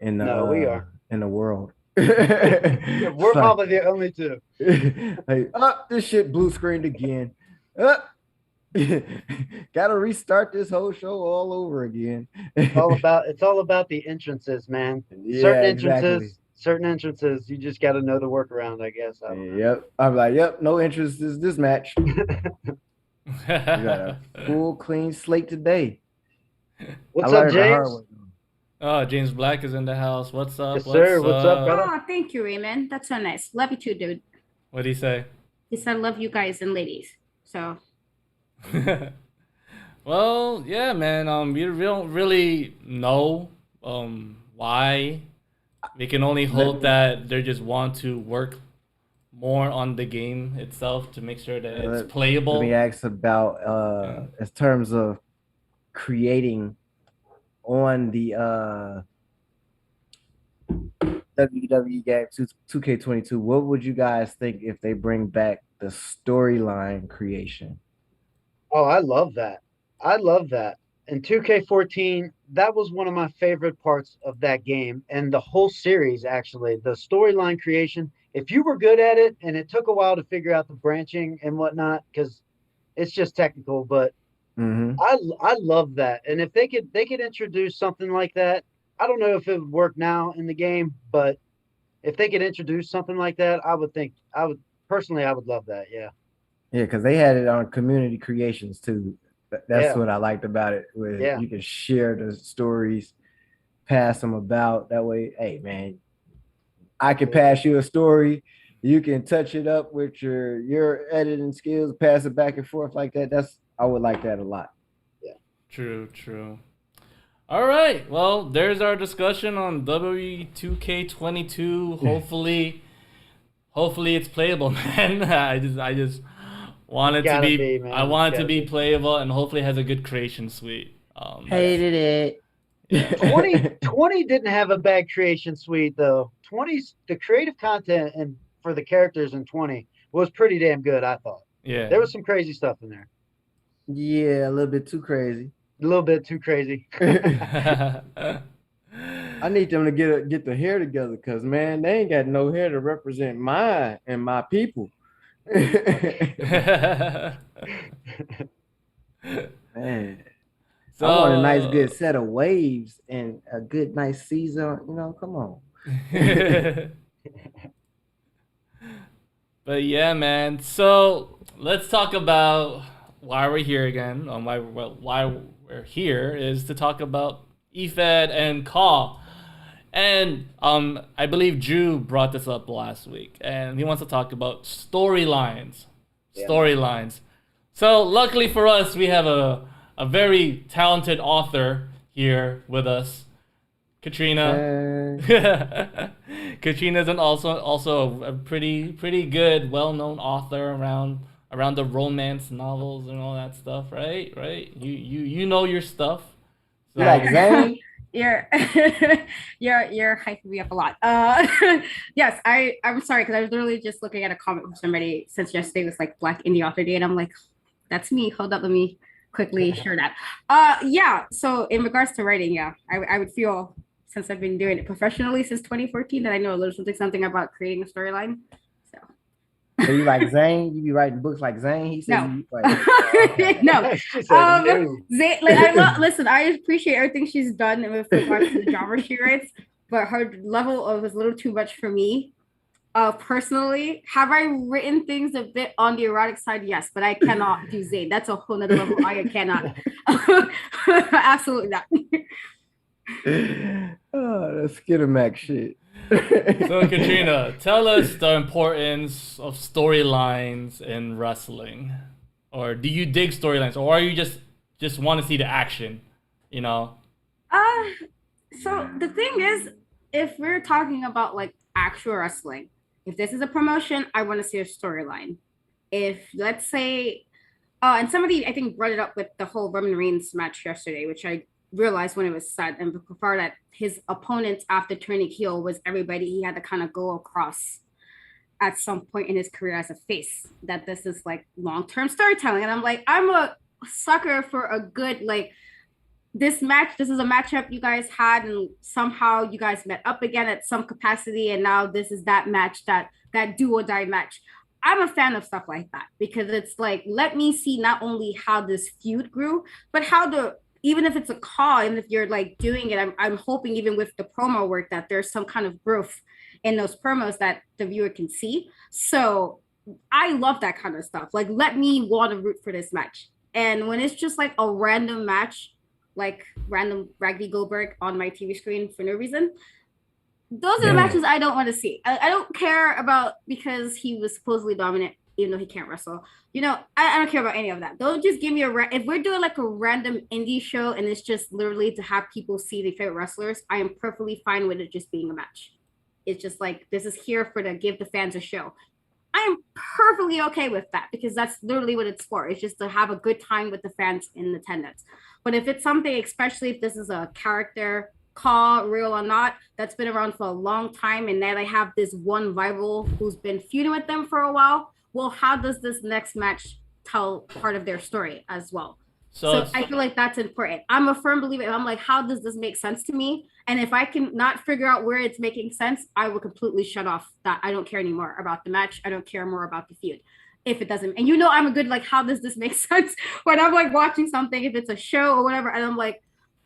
in the we are in the world. Yeah, we're probably the only two. Like, this shit blue screened again. Gotta restart this whole show all over again. It's all about the entrances, man. Yeah, Certain entrances, you just got to know the workaround, I guess. Yep. I'm like, yep, no entrances this match. You got a full clean slate today. What's up, James? Oh, James Black is in the house. What's up? Yes, sir. What's up, brother? Oh, thank you, Raymond. That's so nice. Love you too, dude. What'd he say? He said, love you guys and ladies. So. Well, yeah, man. We don't really know why. We can only hope that they just want to work more on the game itself to make sure that it's playable. Let me ask about in terms of creating on the WWE game 2K22. What would you guys think if they bring back the storyline creation? Oh, I love that. In 2K14, that was one of my favorite parts of that game and the whole series, actually. The storyline creation if you were good at it, and it took a while to figure out the branching and whatnot, because it's just technical, but I love that. And if they could introduce something like that, I don't know if it would work now in the game, but if they could introduce something like that, I would love that. Yeah. Yeah, because they had it on community creations too. That's what I liked about it. Where you can share the stories, pass them about. That way, hey man, I can pass you a story. You can touch it up with your editing skills, pass it back and forth like that. I would like that a lot. Yeah. True. All right. Well, there's our discussion on WWE2k22. Hopefully it's playable, man. I just want it to be I want it to be playable, and hopefully it has a good creation suite. Hated it. Yeah. 20 didn't have a bad creation suite though. 20's the creative content and for the characters in 20 was pretty damn good, I thought. Yeah. There was some crazy stuff in there. Yeah, a little bit too crazy. A little bit too crazy. I need them to get the hair together because, man, they ain't got no hair to represent mine and my people. Man. So, I want a nice good set of waves and a good nice season. Come on. But yeah, man. So let's talk about why we're here again. Why we're here is to talk about EFED and CAW. And I believe Drew brought this up last week, and he wants to talk about storylines. So luckily for us, we have a very talented author here with us, Katrina. Katrina's also a pretty good, well-known author around the romance novels and all that stuff, right? You know your stuff. So. You like Zane? You're hyping me up a lot. Yes, I'm sorry because I was literally just looking at a comment from somebody since yesterday was like Black Indie Author Day, and I'm like, that's me. Hold up, let me quickly share that. Yeah. So in regards to writing, I would feel since I've been doing it professionally since 2014 that I know a little something about creating a storyline. So you like Zane? You be writing books like Zane? He said no. No. Zane, listen, I appreciate everything she's done with regards to the genre she writes, but her level was a little too much for me. Personally, have I written things a bit on the erotic side? Yes, but I cannot do Zane. That's a whole nother level. I cannot. Absolutely not. Oh, that's Skidamac shit. So Katrina, tell us the importance of storylines in wrestling. Or do you dig storylines, or are you just want to see the action, So the thing is, if we're talking about like actual wrestling, if this is a promotion, I want to see a storyline. If let's say and somebody I think brought it up with the whole Roman Reigns match yesterday, which I realized when it was said, and before that his opponent after turning heel was everybody he had to kind of go across at some point in his career as a face, that this is like long-term storytelling. And I'm like, I'm a sucker for a good like this match. This is a matchup you guys had and somehow you guys met up again at some capacity, and now this is that match, that do or die match. I'm a fan of stuff like that because it's like, let me see not only how this feud grew, but how even if it's a call, and if you're like doing it, I'm hoping even with the promo work that there's some kind of growth in those promos that the viewer can see. So I love that kind of stuff. Like, let me want to root for this match. And when it's just like a random match, like random Raggy Goldberg on my TV screen for no reason, those are the matches I don't want to see. I don't care about because he was supposedly dominant, even though he can't wrestle. I don't care about any of that. Don't just give me if we're doing like a random indie show and it's just literally to have people see their favorite wrestlers, I am perfectly fine with it just being a match. It's just like, this is here to give the fans a show. I am perfectly okay with that because that's literally what it's for. It's just to have a good time with the fans in attendance. But if it's something, especially if this is a character call, real or not, that's been around for a long time, and now they have this one rival who's been feuding with them for a while, well, how does this next match tell part of their story as well? So I feel like that's important. I'm a firm believer. I'm like, how does this make sense to me? And if I can not figure out where it's making sense, I will completely shut off that. I don't care anymore about the match. I don't care more about the feud. If it doesn't, and I'm a good, like, how does this make sense? When I'm like watching something, if it's a show or whatever, and I'm like,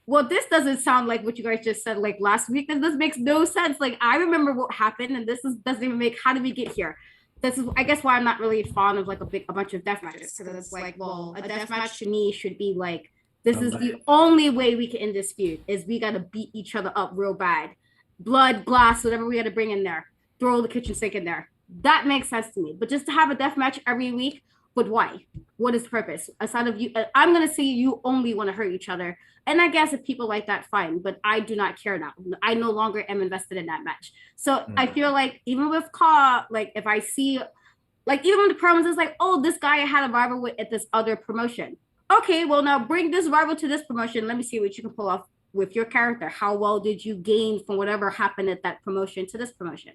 well, this doesn't sound like what you guys just said like last week. This makes no sense. Like, I remember what happened, and doesn't even make, how did we get here? This is, I guess, why I'm not really fond of like a bunch of death matches, because it's like, well, a death match to me should be like, this is the only way we can end this feud, is we got to beat each other up real bad, blood, glass, whatever we got to bring in there, throw the kitchen sink in there. That makes sense to me. But just to have a death match every week, but why? What is the purpose? Aside of you, I'm gonna say you only want to hurt each other. And I guess if people like that, fine. But I do not care now. I no longer am invested in that match. So I feel like even with CAW, like if I see, like even when the promos is like, oh, this guy had a rival with at this other promotion. Okay, well now bring this rival to this promotion. Let me see what you can pull off with your character. How well did you gain from whatever happened at that promotion to this promotion?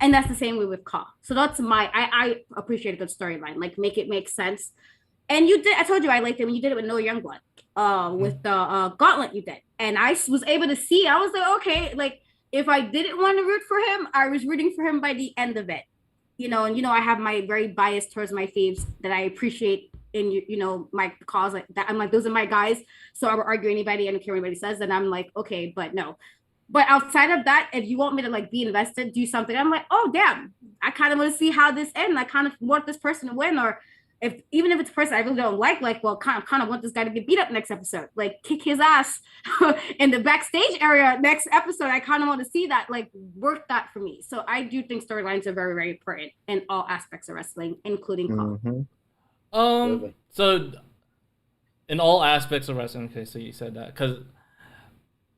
And that's the same way with CAW. So that's I appreciate a good storyline. Like, make it make sense. And you did, I told you I liked it when you did it with Noah Youngblood. With the Gauntlet you did. And I was able to see, I was like, okay, like, if I didn't want to root for him, I was rooting for him by the end of it. And I have my very bias towards my faves that I appreciate in, my cause, like that. I'm like, those are my guys. So I would argue anybody, I don't care what anybody says. And I'm like, okay, but no. But outside of that, if you want me to like be invested, do something, I'm like, oh damn, I kind of want to see how this ends. I kind of want this person to win, or even if it's a person I really don't like, well, kind of want this guy to get beat up next episode, like kick his ass in the backstage area next episode. I kind of want to see that, like, work that for me. So I do think storylines are very, very important in all aspects of wrestling, including CAW. So in all aspects of wrestling, okay, so you said that because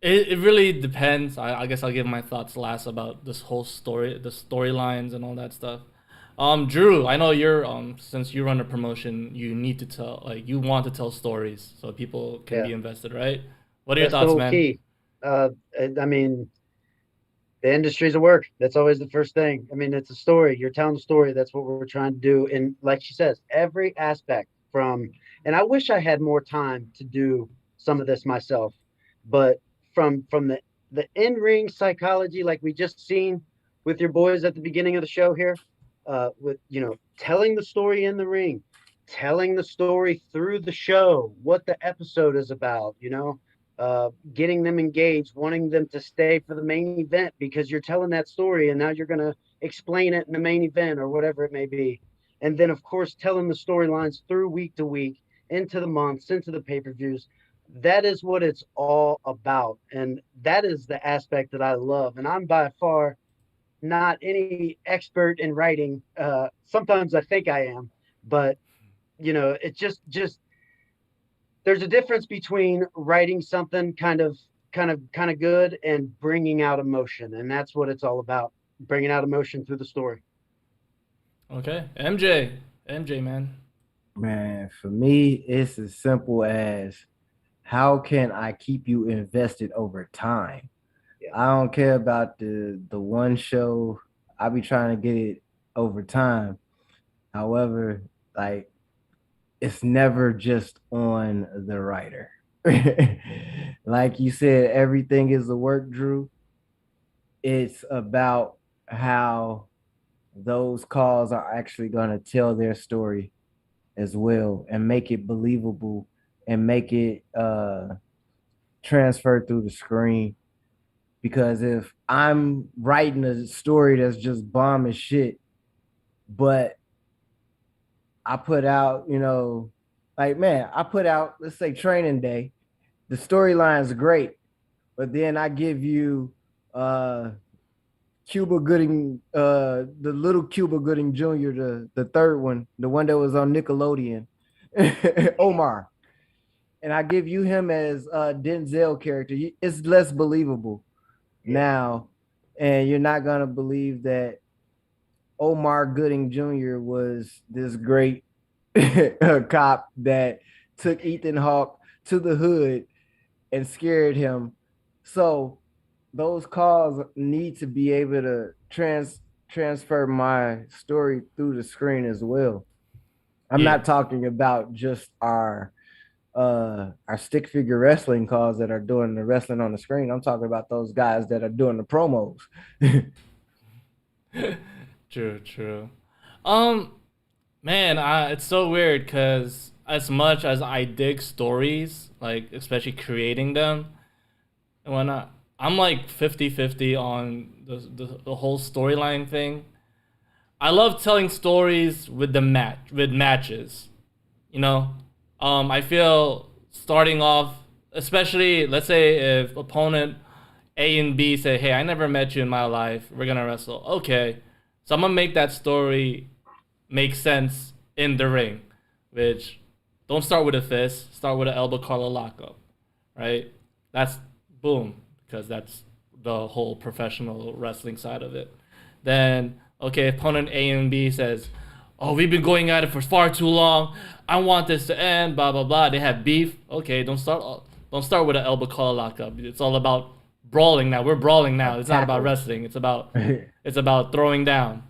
it really depends. I guess I'll give my thoughts last about this whole story, the storylines and all that stuff. Drew, I know you're since you run a promotion, you need to tell, like, you want to tell stories so people can be invested, right? What are your thoughts, man? Key. I mean, the industry's a work. That's always the first thing. I mean, it's a story. You're telling a story. That's what we're trying to do. And like she says, every aspect and I wish I had more time to do some of this myself, but from the in-ring psychology, like we just seen with your boys at the beginning of the show here, with telling the story in the ring, telling the story through the show, what the episode is about, getting them engaged, wanting them to stay for the main event because you're telling that story and now you're going to explain it in the main event or whatever it may be. And then of course telling the storylines through week to week, into the months, into the pay-per-views. That is what it's all about. And that is the aspect that I love. And I'm by far not any expert in writing. Sometimes I think I am, but it's just there's a difference between writing something kind of good and bringing out emotion. And that's what it's all about. Bringing out emotion through the story. Okay. MJ, man. Man, for me, it's as simple as, how can I keep you invested over time? Yeah. I don't care about the one show. I be trying to get it over time. However, like, it's never just on the writer. Like you said, everything is a work, Drew. It's about how those calls are actually going to tell their story as well and make it believable and make it transfer through the screen. Because if I'm writing a story that's just bomb as shit, but I put out, I put out, let's say, Training Day, the storyline's great, but then I give you Cuba Gooding, the little Cuba Gooding Jr., the third one, the one that was on Nickelodeon, Omar. And I give you him as a Denzel character. It's less believable now. And you're not going to believe that Omar Gooding Jr. was this great cop that took Ethan Hawke to the hood and scared him. So those calls need to be able to transfer my story through the screen as well. I'm not talking about just our our stick figure wrestling calls that are doing the wrestling on the screen. I'm talking about those guys that are doing the promos. True. Um, Man, it's so weird because as much as I dig stories, like especially creating them, and whatnot, I'm like 50-50 on the whole storyline thing. I love telling stories with matches. You know, I feel starting off, especially let's say if opponent A and B say, "Hey, I never met you in my life. We're gonna wrestle." Okay, so I'm gonna make that story make sense in the ring, which don't start with a fist, start with an elbow collar lockup, right? That's boom, because that's the whole professional wrestling side of it. Then, okay, opponent A and B says, "Oh, we've been going at it for far too long. I want this to end." Blah blah blah. They have beef. Okay, don't start with an elbow collar lockup. It's all about brawling now. We're brawling now. It's not about wrestling. It's about throwing down.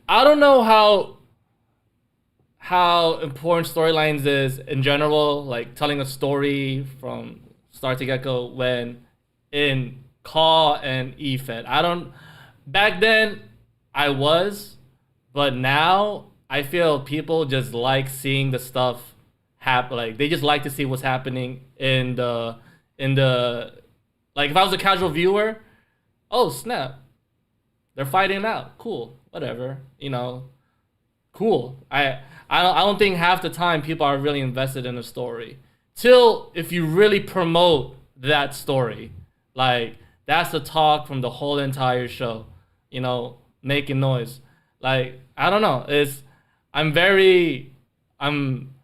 I don't know how important storylines is in general, like telling a story from start to get go when in CAW and EFED. I don't back then I was, but now I feel people just like seeing the stuff happen. Like they just like to see what's happening in the like if I was a casual viewer, oh snap, they're fighting out. Cool, whatever. Cool. I don't think half the time people are really invested in a story. Till if you really promote that story, like that's the talk from the whole entire show. Making noise. Like I don't know. I'm very. I'm.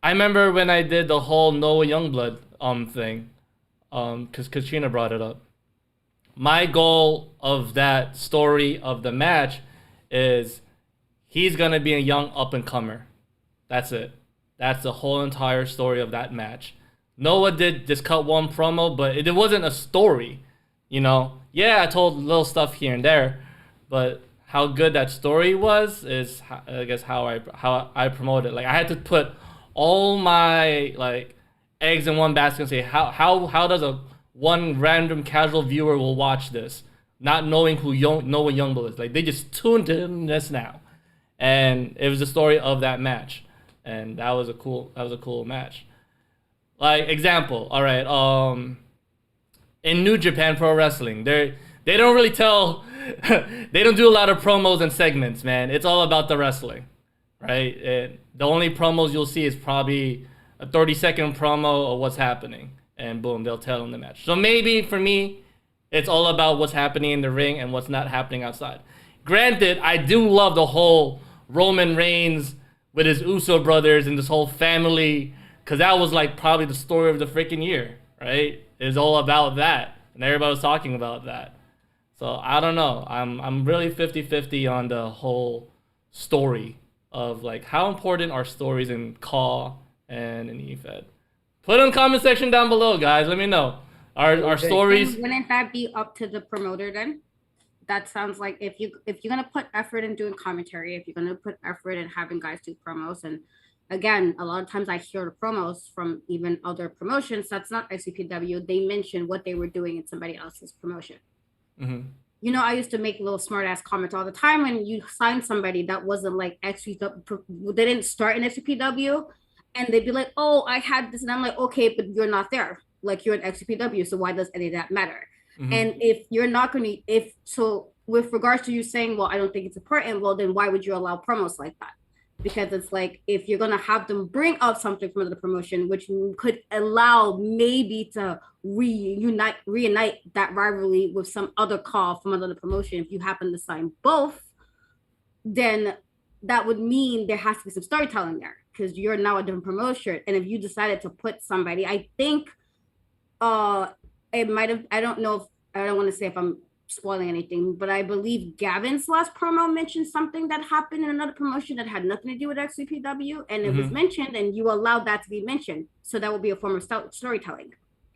I remember when I did the whole Noah Youngblood thing, because Katrina brought it up. My goal of that story of the match is he's gonna be a young up and comer. That's it. That's the whole entire story of that match. Noah did just cut one promo, but it wasn't a story. Yeah, I told little stuff here and there, but how good that story was is, I guess, how I promote it. Like I had to put all my like eggs in one basket and say how does a one random casual viewer will watch this, not knowing who Noah Youngblood is. Like they just tuned in this now, and it was the story of that match, and that was a cool match. Like example, all right, in New Japan Pro Wrestling, they don't really tell, they don't do a lot of promos and segments, man. It's all about the wrestling, right? The only promos you'll see is probably a 30-second promo of what's happening, and boom, they'll tell in the match. So maybe for me, it's all about what's happening in the ring and what's not happening outside. Granted, I do love the whole Roman Reigns with his Uso brothers and this whole family, because that was like probably the story of the freaking year, right? It's all about that, and everybody was talking about that. So I don't know. I'm really 50-50 on the whole story of like how important are stories in CAW and in EFED. Put in the comment section down below, guys. Let me know. Our stories. Wouldn't that be up to the promoter then? That sounds like if you're gonna put effort in doing commentary, if you're gonna put effort in having guys do promos, and again, a lot of times I hear the promos from even other promotions that's not XCPW. They mention what they were doing in somebody else's promotion. Mm-hmm. I used to make little smart ass comments all the time when you sign somebody that wasn't like XCPW. They didn't start in XCPW, and they'd be like, "Oh, I had this," and I'm like, "Okay, but you're not there. Like you're an XCPW, so why does any of that matter?" Mm-hmm. And if you're not going to, with regards to you saying, "Well, I don't think it's important," well, then why would you allow promos like that? Because it's like, if you're going to have them bring up something from the promotion, which could allow maybe to reunite that rivalry with some other call from another promotion, if you happen to sign both, then that would mean there has to be some storytelling there, because you're now a different promotion. And if you decided to put somebody, I think it might have, I don't know if, I don't want to say if I'm spoiling anything, but I believe Gavin's last promo mentioned something that happened in another promotion that had nothing to do with XCPW, and it was mentioned, and you allowed that to be mentioned. So that would be a form of storytelling.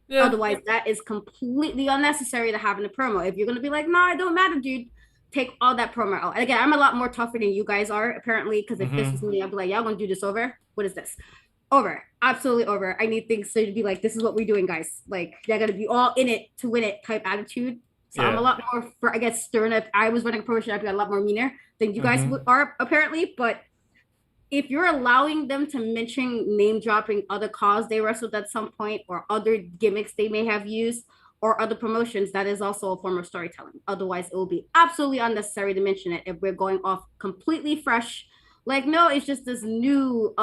Yeah. Otherwise, that is completely unnecessary to have in a promo. If you're going to be like, "No, it don't matter, dude," take all that promo out. And again, I'm a lot more tougher than you guys are, apparently, because if this is me, I'd be like, y'all gonna do this over? What is this? Over. Absolutely over. I need things to be like, this is what we're doing, guys. Like, you're gonna be all in it to win it type attitude. So I'm a lot more, I guess, stern. If I was running a promotion, I'd be a lot more meaner than you guys are, apparently. But if you're allowing them to mention name dropping other CAWs they wrestled at some point or other gimmicks they may have used or other promotions, that is also a form of storytelling. Otherwise, it will be absolutely unnecessary to mention it if we're going off completely fresh. Like, no, it's just this new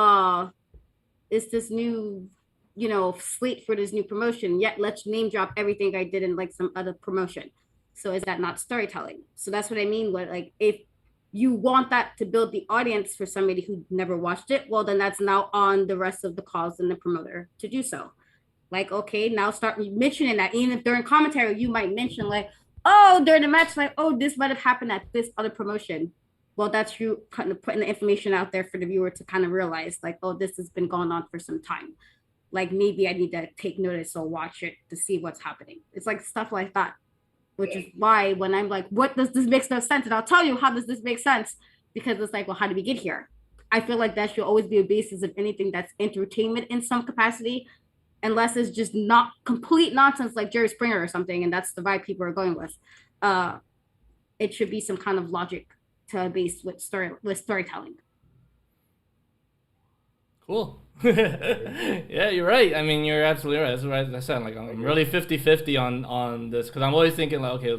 slate for this new promotion. Yet let's name drop everything I did in like some other promotion. So is that not storytelling? So that's what I mean. What, like, if you want that to build the audience for somebody who never watched it, well, then that's now on the rest of the CAWs and the promoter to do so. Like, okay, now start mentioning that. Even if during commentary, you might mention like, oh, during the match, like, oh, this might have happened at this other promotion. Well, that's you kind of putting the information out there for the viewer to kind of realize like, oh, this has been going on for some time. Like, maybe I need to take notice or watch it to see what's happening. It's like stuff like that. Which is why when I'm like, what does this make no sense? And I'll tell you, how does this make sense? Because it's like, well, how did we get here? I feel like that should always be a basis of anything that's entertainment in some capacity, unless it's just not complete nonsense like Jerry Springer or something. And that's the vibe people are going with. It should be some kind of logic to a base with storytelling. Cool. Yeah, you're right. I mean, you're absolutely right. That's what I said. Like, I'm really 50-50 on this because I'm always thinking like, okay,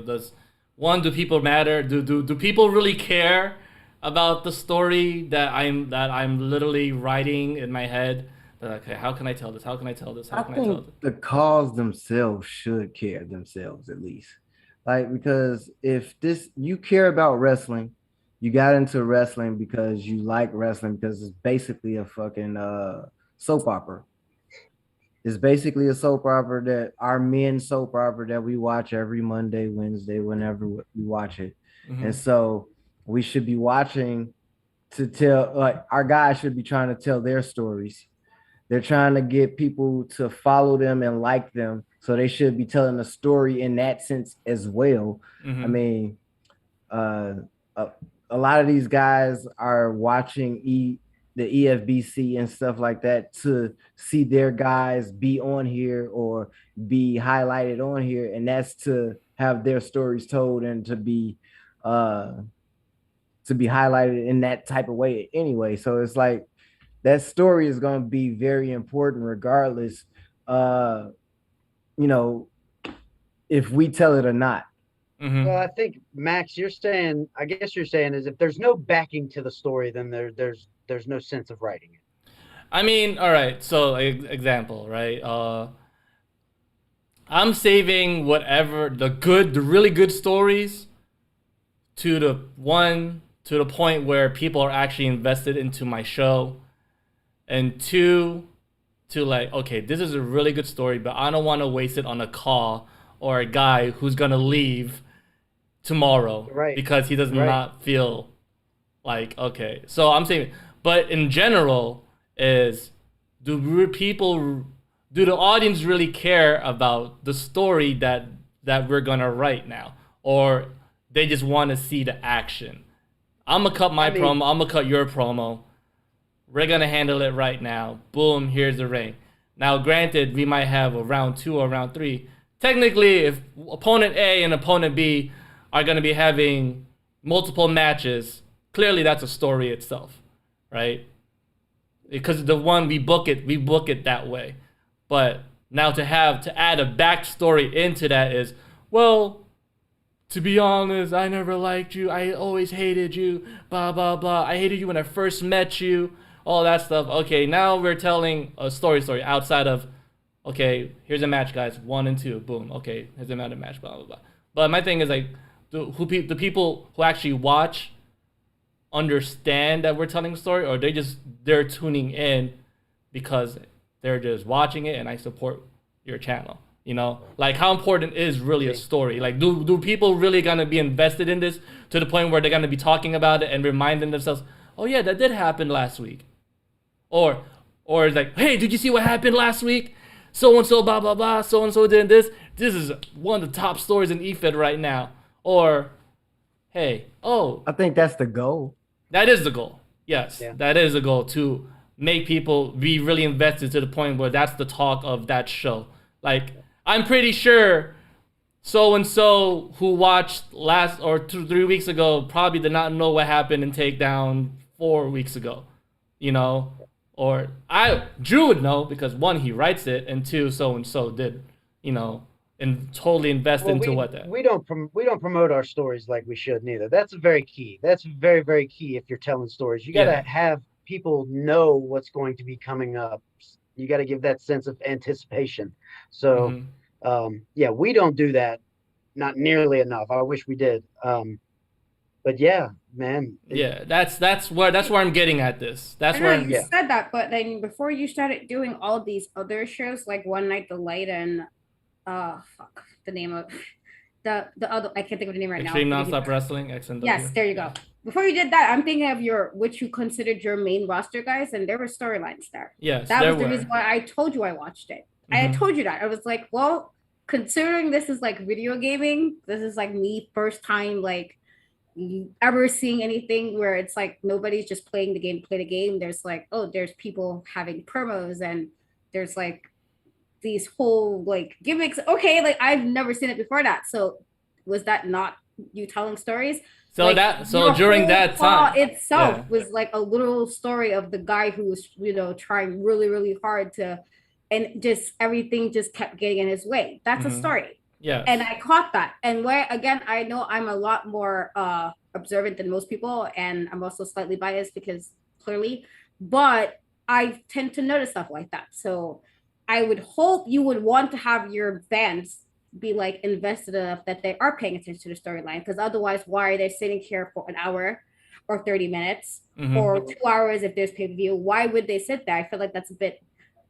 do people matter? Do people really care about the story that I'm literally writing in my head? They're like, okay, how can I tell this? How can I tell this? How can I tell this? The CAWs themselves should care themselves at least, like, because if you care about wrestling. You got into wrestling because you like wrestling because it's basically a fucking soap opera. It's basically a soap opera that our men's soap opera that we watch every Monday, Wednesday, whenever we watch it. And so we should be watching to tell, like, our guys should be trying to tell their stories. They're trying to get people to follow them and like them. So they should be telling a story in that sense as well. I mean, a lot of these guys are watching the EFBC and stuff like that to see their guys be on here or be highlighted on here, and that's to have their stories told and to be highlighted in that type of way anyway. So it's like that story is going to be very important regardless, if we tell it or not. Well, I think, Max, I guess you're saying is if there's no backing to the story, then there's no sense of writing it. I mean, all right. So, example, right? I'm saving whatever the really good stories to the point where people are actually invested into my show, and to like, okay, this is a really good story, but I don't want to waste it on a CAW or a guy who's gonna leave tomorrow because he does not feel like, okay. So I'm saying, but in general, do the audience really care about the story that we're gonna write now, or they just want to see the action? I'm gonna cut my promo. I'm gonna cut your promo. We're gonna handle it right now. Boom, here's the ring. Now, granted, we might have a round 2 or round 3. Technically, if opponent A and opponent B are going to be having multiple matches, clearly that's a story itself, right? Because the one we book it that way. But now to add a backstory into that is, well, to be honest, I never liked you. I always hated you. Blah, blah, blah. I hated you when I first met you. All that stuff. Okay, now we're telling a story outside of, okay, here's a match, guys. 1 and 2. Boom. Okay, here's another match. Blah, blah, blah. But my thing is, like, the people who actually watch understand that we're telling a story, or they're tuning in because they're just watching it and I support your channel. You know, like, how important is really a story? Like, do people really gonna be invested in this to the point where they're gonna be talking about it and reminding themselves, oh yeah, that did happen last week, or it's like, hey, did you see what happened last week? So and so, blah blah blah. So and so did this. This is one of the top stories in EFED right now. Or, hey, oh, I think that's the goal. that is the goal. Yes, Yeah. that is the goal, to make people be really invested to the point where that's the talk of that show. Like, I'm pretty sure so-and-so who watched last or 3 weeks ago probably did not know what happened in Takedown 4 weeks ago, you know? Or Drew would know because, one, he writes it, and two, so-and-so did, you know, and totally invest into what that. We don't promote our stories like we should neither. That's very key. That's very, very key if you're telling stories. You got to have people know what's going to be coming up. You got to give that sense of anticipation. So, yeah, we don't do that, not nearly enough. I wish we did. But yeah, man. Yeah, that's where I'm getting at this. That's where you said that, but then before you started doing all these other shows like One Night the Light and fuck the name of the other, I can't think of the name right Extreme now. Nonstop Wrestling, XNW. Yes, there you go. Before you did that, I'm thinking of which you considered your main roster guys, and there were storylines there. Yes, that was the reason why I told you I watched it. I had told you that. I was like, well, considering this is like video gaming, this is like me first time like ever seeing anything where it's like nobody's just playing the game to play the game. There's like, oh, there's people having promos, and there's like these whole like gimmicks. Okay, like I've never seen it before that. So was that not you telling stories? So like, during that time itself was like a literal story of the guy who was, you know, trying really, really hard to, and just everything just kept getting in his way. That's a story. Yeah. And I caught that. And where, again, I know I'm a lot more observant than most people, and I'm also slightly biased because clearly, but I tend to notice stuff like that. So I would hope you would want to have your fans be like invested enough that they are paying attention to the storyline, because otherwise, why are they sitting here for an hour or 30 minutes or 2 hours if there's pay-per-view? Why would they sit there? I feel like that's a bit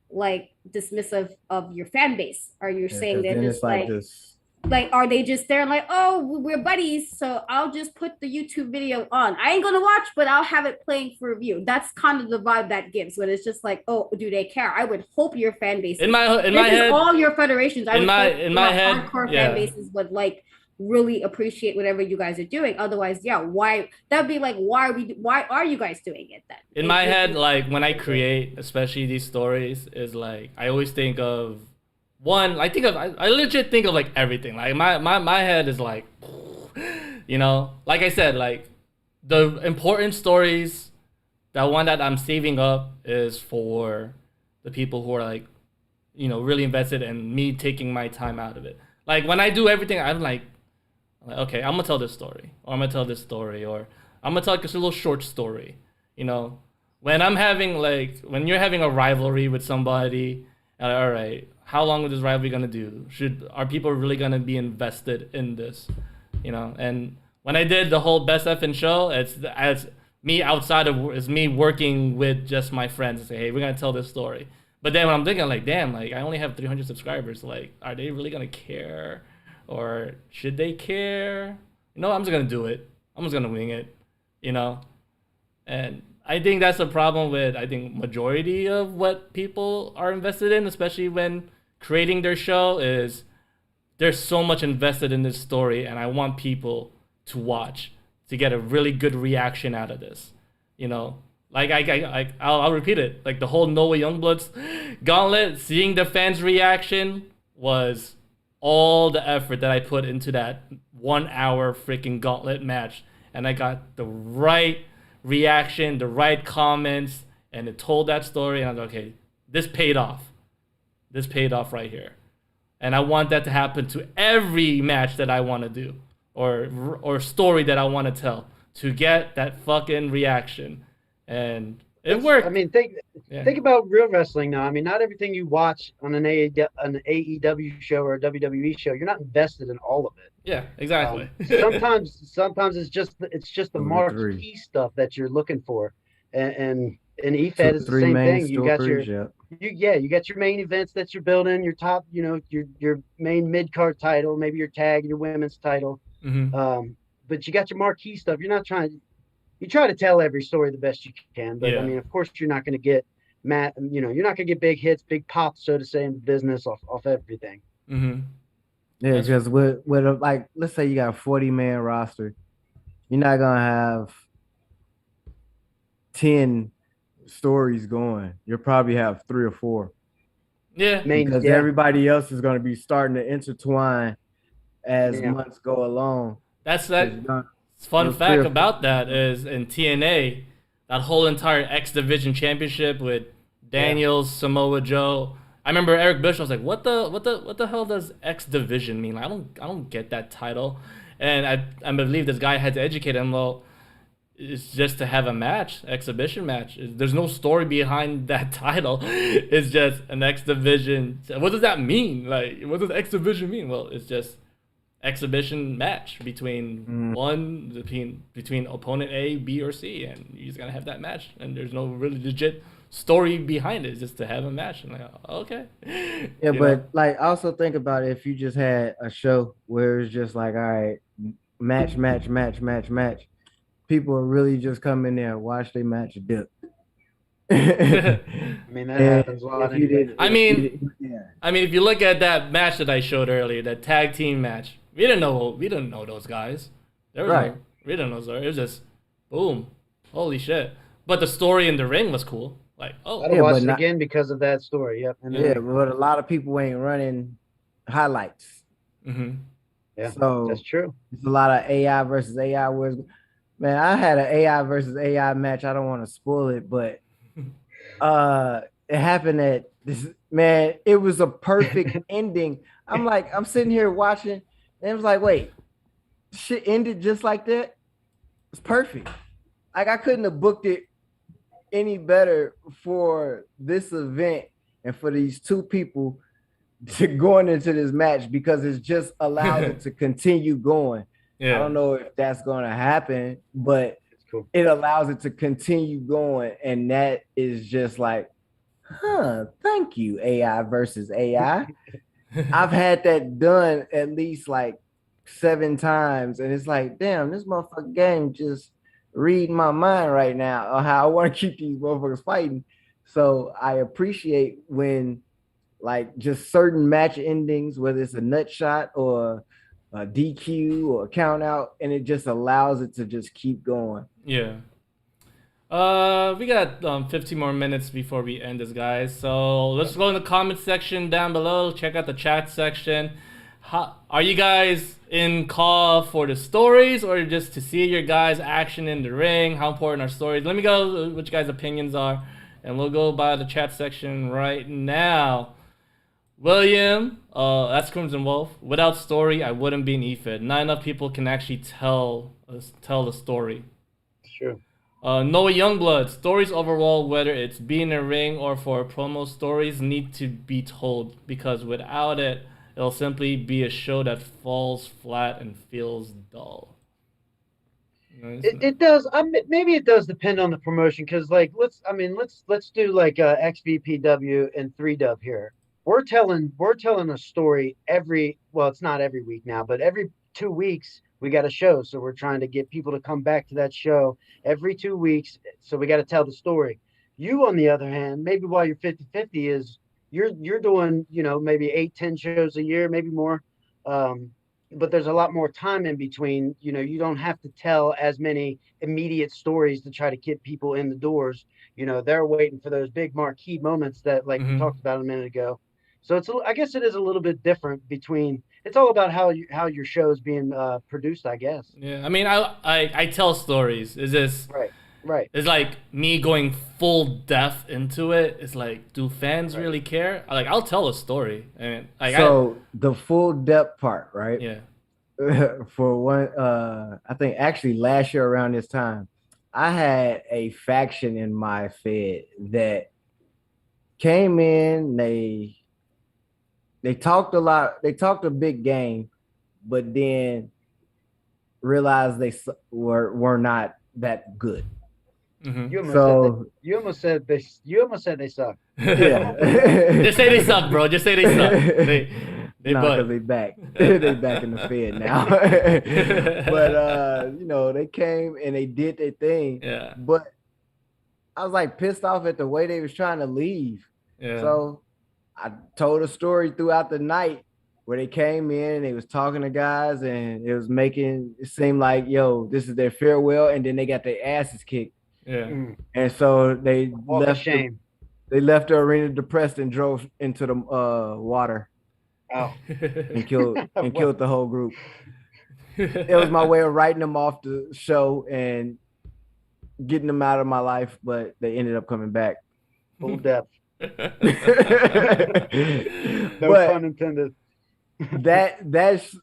like dismissive of your fan base. Are you saying they're just like are they just there like, oh, we're buddies, so I'll just put the YouTube video on, I ain't gonna watch, but I'll have it playing for review? That's kind of the vibe that gives when it's just like, oh, do they care? I would hope your fan base in my head, all your federations, in my head, hardcore fan bases would like really appreciate whatever you guys are doing. Otherwise, why that'd be like, why are you guys doing it then? In my head, like when I create, especially these stories, is like I always think of one. I legit think of like everything. Like my head is like, you know, like I said, like the important stories, that one that I'm saving up is for the people who are like, you know, really invested in me taking my time out of it. Like when I do everything, I'm like, okay, I'm gonna tell this story, or I'm gonna tell this story, or I'm gonna tell just a little short story. You know, when you're having a rivalry with somebody, all right, how long is this rivalry gonna do? Are people really gonna be invested in this? You know, and when I did the whole Best F in show, it's me working with just my friends and say, hey, we're gonna tell this story. But then when I'm thinking like, damn, like I only have 300 subscribers, like, are they really gonna care? Or should they care? You know, I'm just gonna do it. I'm just gonna wing it, you know? And I think that's a problem with, I think, majority of what people are invested in, especially when creating their show, is there's so much invested in this story, and I want people to watch to get a really good reaction out of this, you know? Like I'll repeat it. Like the whole Noah Youngbloods gauntlet, seeing the fans' reaction was all the effort that I put into that 1 hour freaking gauntlet match, and I got the right reaction, the right comments, and it told that story, and I was like, okay, this paid off. This paid off right here. And I want that to happen to every match that I want to do, or story that I want to tell, to get that fucking reaction. And it worked. I mean, think about real wrestling now. I mean, not everything you watch on an AEW show or a WWE show, you're not invested in all of it. Yeah, exactly. Sometimes it's just the marquee stuff that you're looking for, and EFED is the same thing. You got you got your main events that you're building, your top, you know, your main mid card title, maybe your tag, your women's title. But you got your marquee stuff. You're not trying. You try to tell every story the best you can, but I mean, of course, you're not going to get you're not going to get big hits, big pops, so to say, in the business off everything. Yeah, because with like, let's say you got a 40-man roster, You're not gonna have 10 stories going. You'll probably have 3 or 4 Yeah, because Yeah, everybody else is gonna be starting to intertwine as yeah, months go along. that's Because that. you're gonna Fun those three fact or four. about that is in TNA, that whole entire X Division Championship with yeah. Daniels, Samoa Joe. I remember Eric Bischoff was like, "What the hell does X Division mean? Like, I don't get that title." And I believe this guy had to educate him. Well, it's just to have a match, exhibition match. There's no story behind that title. It's just an X Division. What does that mean? Like, what does X Division mean? Well, it's just exhibition match between opponent A, B, or C, and you just gotta have that match. And there's no really legit story behind it. It's just to have a match. And like, okay, Yeah, you know? but like also think about it if you just had a show where it's just like, all right, match, match, match, match, match. People are really just come in there and watch their match dip. And I mean, that happens a lot if you anyway. did, I if you mean, did, yeah. if you look at that match that I showed earlier, that tag team match, we didn't know those guys. There was Right. we didn't know those. It was just boom, holy shit. But the story in the ring was cool. Like, oh, I'd have Yeah, watched but it not again because of that story. Yep. And yeah, then, but a lot of people ain't running highlights. mm-hmm. yeah, So that's true. it's a lot of AI versus AI wars. Man, I had an AI versus AI match. I don't want to spoil it, but it happened at this man, it was a perfect ending. I'm sitting here watching, and it was like, wait, shit ended just like that? It's perfect. Like I couldn't have booked it any better for this event and for these two people to going into this match because it just allows it to continue going. I Yeah. don't know if that's going to happen, but It's cool. it allows it to continue going. And that is just like, thank you, AI versus AI. I've had that done at least like 7 times. And it's like, damn, this motherfucking game just reading my mind right now on how I want to keep these motherfuckers fighting. So I appreciate when like just certain match endings, whether it's a nut shot or a DQ or a count out, and it just allows it to just keep going. Yeah. We got 15 more minutes before we end this, guys. So let's go in the comment section down below. Check out the chat section. Are you guys in CAW for the stories or just to see your guys' action in the ring? How important are stories? Let me go what you guys' opinions are, and we'll go by the chat section right now. William, that's Crimson Wolf. Without story, I wouldn't be an EFED. Not enough people can actually tell the story. It's true. Noah Youngblood, stories overall, whether it's being a ring or for promo, stories need to be told because without it, it'll simply be a show that falls flat and feels dull. It does. Maybe it does depend on the promotion because, like, let's do like XVPW and 3Dub here. We're telling a story well, it's not every week now, but every 2 weeks we got a show. So we're trying to get people to come back to that show every 2 weeks. So we got to tell the story. You, on the other hand, maybe while you're 50-50 is you're doing, maybe 8-10 shows a year, maybe more. But there's a lot more time in between. You don't have to tell as many immediate stories to try to get people in the doors. They're waiting for those big marquee moments that, like we talked about a minute ago. So I guess it is a little bit different between. It's all about how your show is being produced, I guess. Yeah, I tell stories. Is this Right. It's like me going full depth into it. It's like, do fans really care? Like, I'll tell a story. And like, So the full depth part, right? yeah. For one, I think actually last year around this time, I had a faction in my Fed that came in. They talked a lot. They talked a big game, but then realized they were not that good. Mm-hmm. You almost said they suck. Yeah. Just say they suck, bro. Just say they suck. They because they back. They back in the Fed now. But they came and they did their thing. Yeah. But I was like pissed off at the way they was trying to leave. Yeah. So I told a story throughout the night where they came in, they was talking to guys, and it was making it seem like, yo, this is their farewell, and then they got their asses kicked. Yeah. And so they Walk of shame. They left the arena depressed and drove into the water Oh, and killed the whole group. It was my way of writing them off the show and getting them out of my life, but they ended up coming back. full depth. No But pun intended. that's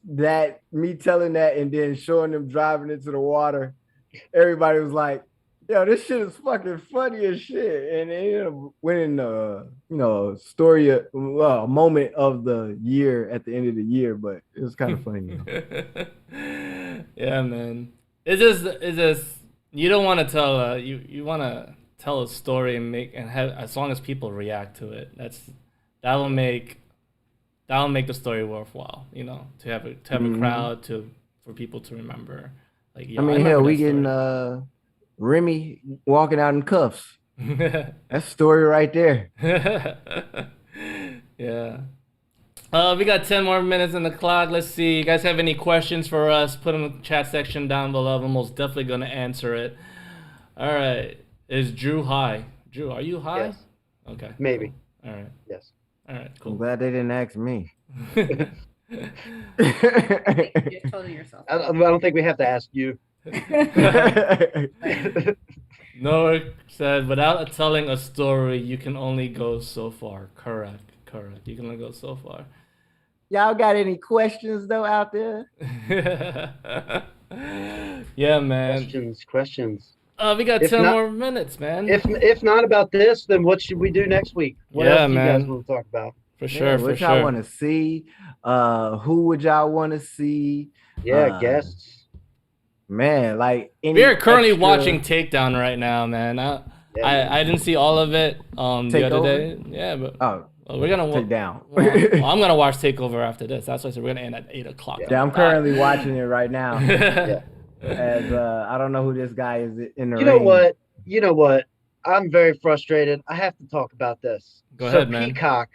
me telling that and then showing them driving into the water. Everybody was like, yo, this shit is fucking funny as shit. And it ended up winning story, a moment of the year at the end of the year, but it was kind of funny. Yeah, man. It's just you don't want to tell you want to tell a story and have, as long as people react to it, that'll make the story worthwhile, to have a crowd, for people to remember. Like, I mean, hell, we getting Remy walking out in cuffs. That's story right there. Yeah. We got 10 more minutes on the clock. Let's see. You guys have any questions for us? Put them in the chat section down below. I'm most definitely going to answer it. All right. Is Drew high? Drew, are you high? Yes. Okay. Maybe. Cool. All right. Yes. All right. I'm Cool. glad they didn't ask me. You're totally yourself. I don't think we have to ask you. Noah said, without telling a story, you can only go so far. Correct. You can only go so far. Y'all got any questions though out there? Yeah, man. Questions. We got 10 more minutes, man. If not about this, then what should we do next week? What else do you guys want to talk about? For sure, what y'all want to see? Who would y'all want to see? Yeah, guests. Man, like we are currently watching Takedown right now, man. I didn't see all of it the other day. Yeah, but we're gonna Take down. I'm gonna watch Takeover after this. That's why I said we're gonna end at 8 o'clock. Yeah, I'm currently watching it right now. Yeah. As I don't know who this guy is in the ring. You know what? I'm very frustrated. I have to talk about this. Go ahead, man. Peacock.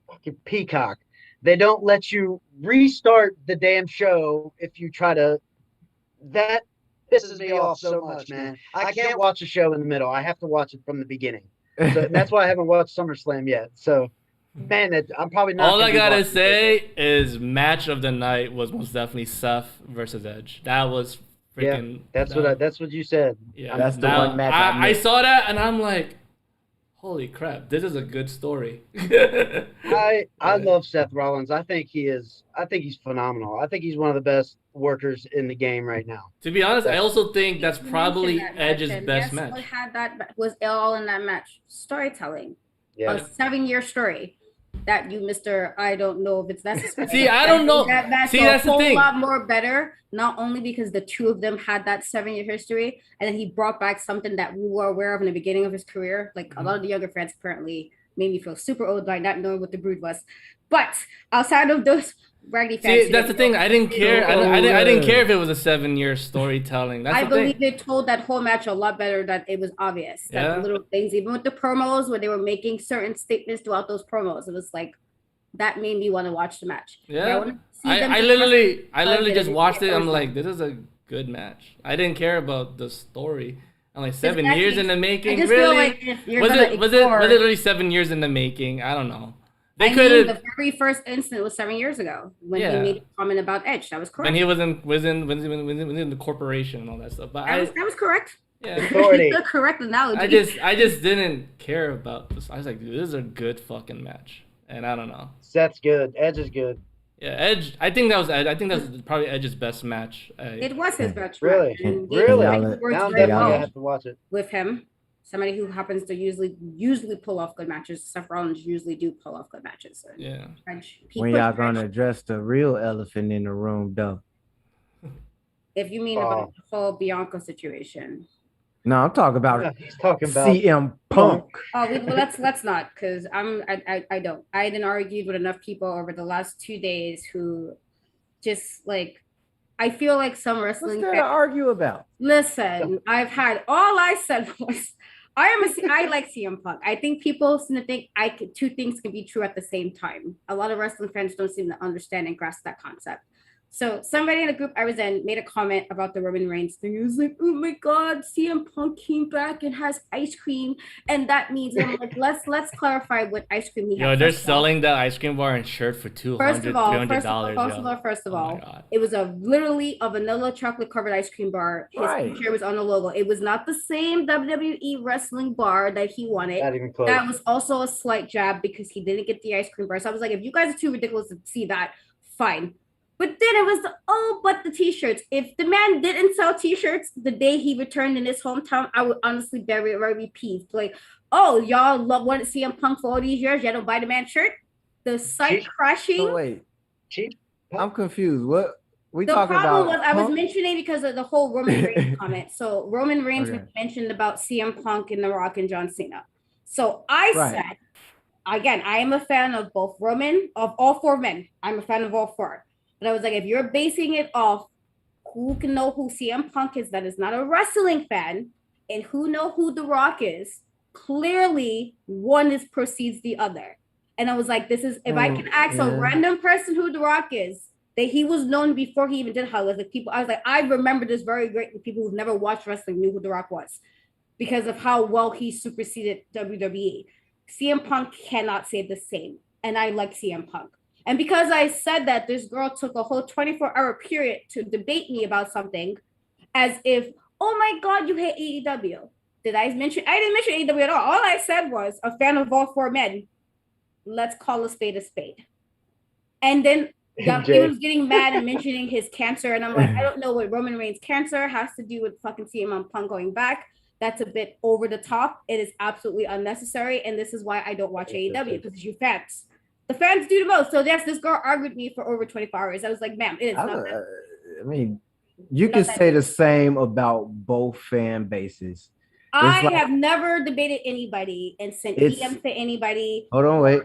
Fucking Peacock. They don't let you restart the damn show if you try to. That pisses me off so much, man. I can't watch a show in the middle. I have to watch it from the beginning. So that's why I haven't watched SummerSlam yet. So, man, I'm probably not. All I gotta say is match of the night was most definitely Seth versus Edge. That was freaking. Yeah, that's what you said. Yeah, that's the one match. I saw that and I'm like, holy crap, this is a good story. I love Seth Rollins. I think he's phenomenal. I think he's one of the best workers in the game right now. To be honest, I also think that's probably Edge's best match. What had that was all in that match. Storytelling. Yeah. A 7-year story that you, Mr. I don't know if it's necessary. See, I don't know. That's the whole thing. lot more better. Not only because the two of them had that 7-year history, and then he brought back something that we were aware of in the beginning of his career. Like a lot of the younger fans apparently made me feel super old by not knowing what the Brood was. But outside of those raggedy fans, see, that's the thing. I didn't care. I didn't care if it was a 7-year storytelling. That's I believe they told that whole match a lot better. That it was obvious. That the little things, even with the promos, where they were making certain statements throughout those promos, it was like that made me want to watch the match. Yeah, I literally just watched it. I'm like, this is a good match. I didn't care about the story. I'm like, 7 years in the making. I just really? feel like if you're was it literally 7 years in the making? I don't know. They could have. The very first incident was 7 years ago when he made a comment about Edge. That was correct. And he was in the corporation and all that stuff. But that was correct. Yeah, the correct analogy. I just didn't care about this. I was like, dude, this is a good fucking match. And I don't know. Seth's good. Edge is good. Yeah, Edge. I think that was probably Edge's best match. It was his best match. Really? Now I have to watch it with him. Somebody who happens to usually pull off good matches. Seth Rollins usually do pull off good matches. So yeah. When y'all gonna address the real elephant in the room, though? If you mean about the whole Bianca situation. No, I'm talking about. He's talking about CM Punk. Oh, let's not, because I didn't argue with enough people over the last 2 days who just like. I feel like some wrestling. What's there to argue about? Listen, all I said was I like CM Punk. I think people seem to think two things can be true at the same time. A lot of wrestling fans don't seem to understand and grasp that concept. So somebody in the group I was in made a comment about the Roman Reigns thing. It was like, oh my God, CM Punk came back and has ice cream. And that means, I'm like, let's clarify what ice cream he has. Yo, they're selling that ice cream bar and shirt for $200, $300. First of all, it was literally a vanilla chocolate covered ice cream bar. His picture was on the logo. It was not the same WWE wrestling bar that he wanted. Not even close. That was also a slight jab because he didn't get the ice cream bar. So I was like, if you guys are too ridiculous to see that, fine. But then it was but the t-shirts. If the man didn't sell t-shirts the day he returned in his hometown, I would honestly be very peeved. Like, oh, y'all wanted to see him Punk for all these years. Y'all don't buy the man's shirt? The site crashing. Oh, wait. Cheap. I'm confused. What we the talking problem about? Was I was mentioning because of the whole Roman Reigns comment. So Roman Reigns mentioned about CM Punk and The Rock and John Cena. So I said, again, I am a fan of both of all four men. I'm a fan of all four. But I was like, if you're basing it off who can know who CM Punk is that is not a wrestling fan and who know who The Rock is, clearly one precedes the other. And I was like, this is, if I can ask a random person who The Rock is, that he was known before he even did Hollywood. Like people, I was like, I remember this very greatly. People who've never watched wrestling knew who The Rock was because of how well he superseded WWE. CM Punk cannot say the same. And I like CM Punk. And because I said that, this girl took a whole 24-hour period to debate me about something as if, oh my God, you hate AEW. Did I mention? I didn't mention AEW at all. All I said was a fan of all four men. Let's call a spade a spade. And then he was getting mad and mentioning his cancer. And I'm like, I don't know what Roman Reigns' cancer has to do with fucking CM Punk going back. That's a bit over the top. It is absolutely unnecessary. And this is why I don't watch AEW, because you fans. The fans do the most. So yes, this girl argued with me for over 24 hours. I was like, ma'am, it is not that. I mean, you can say the same about both fan bases. I have never debated anybody and sent DMs to anybody. Hold on, wait.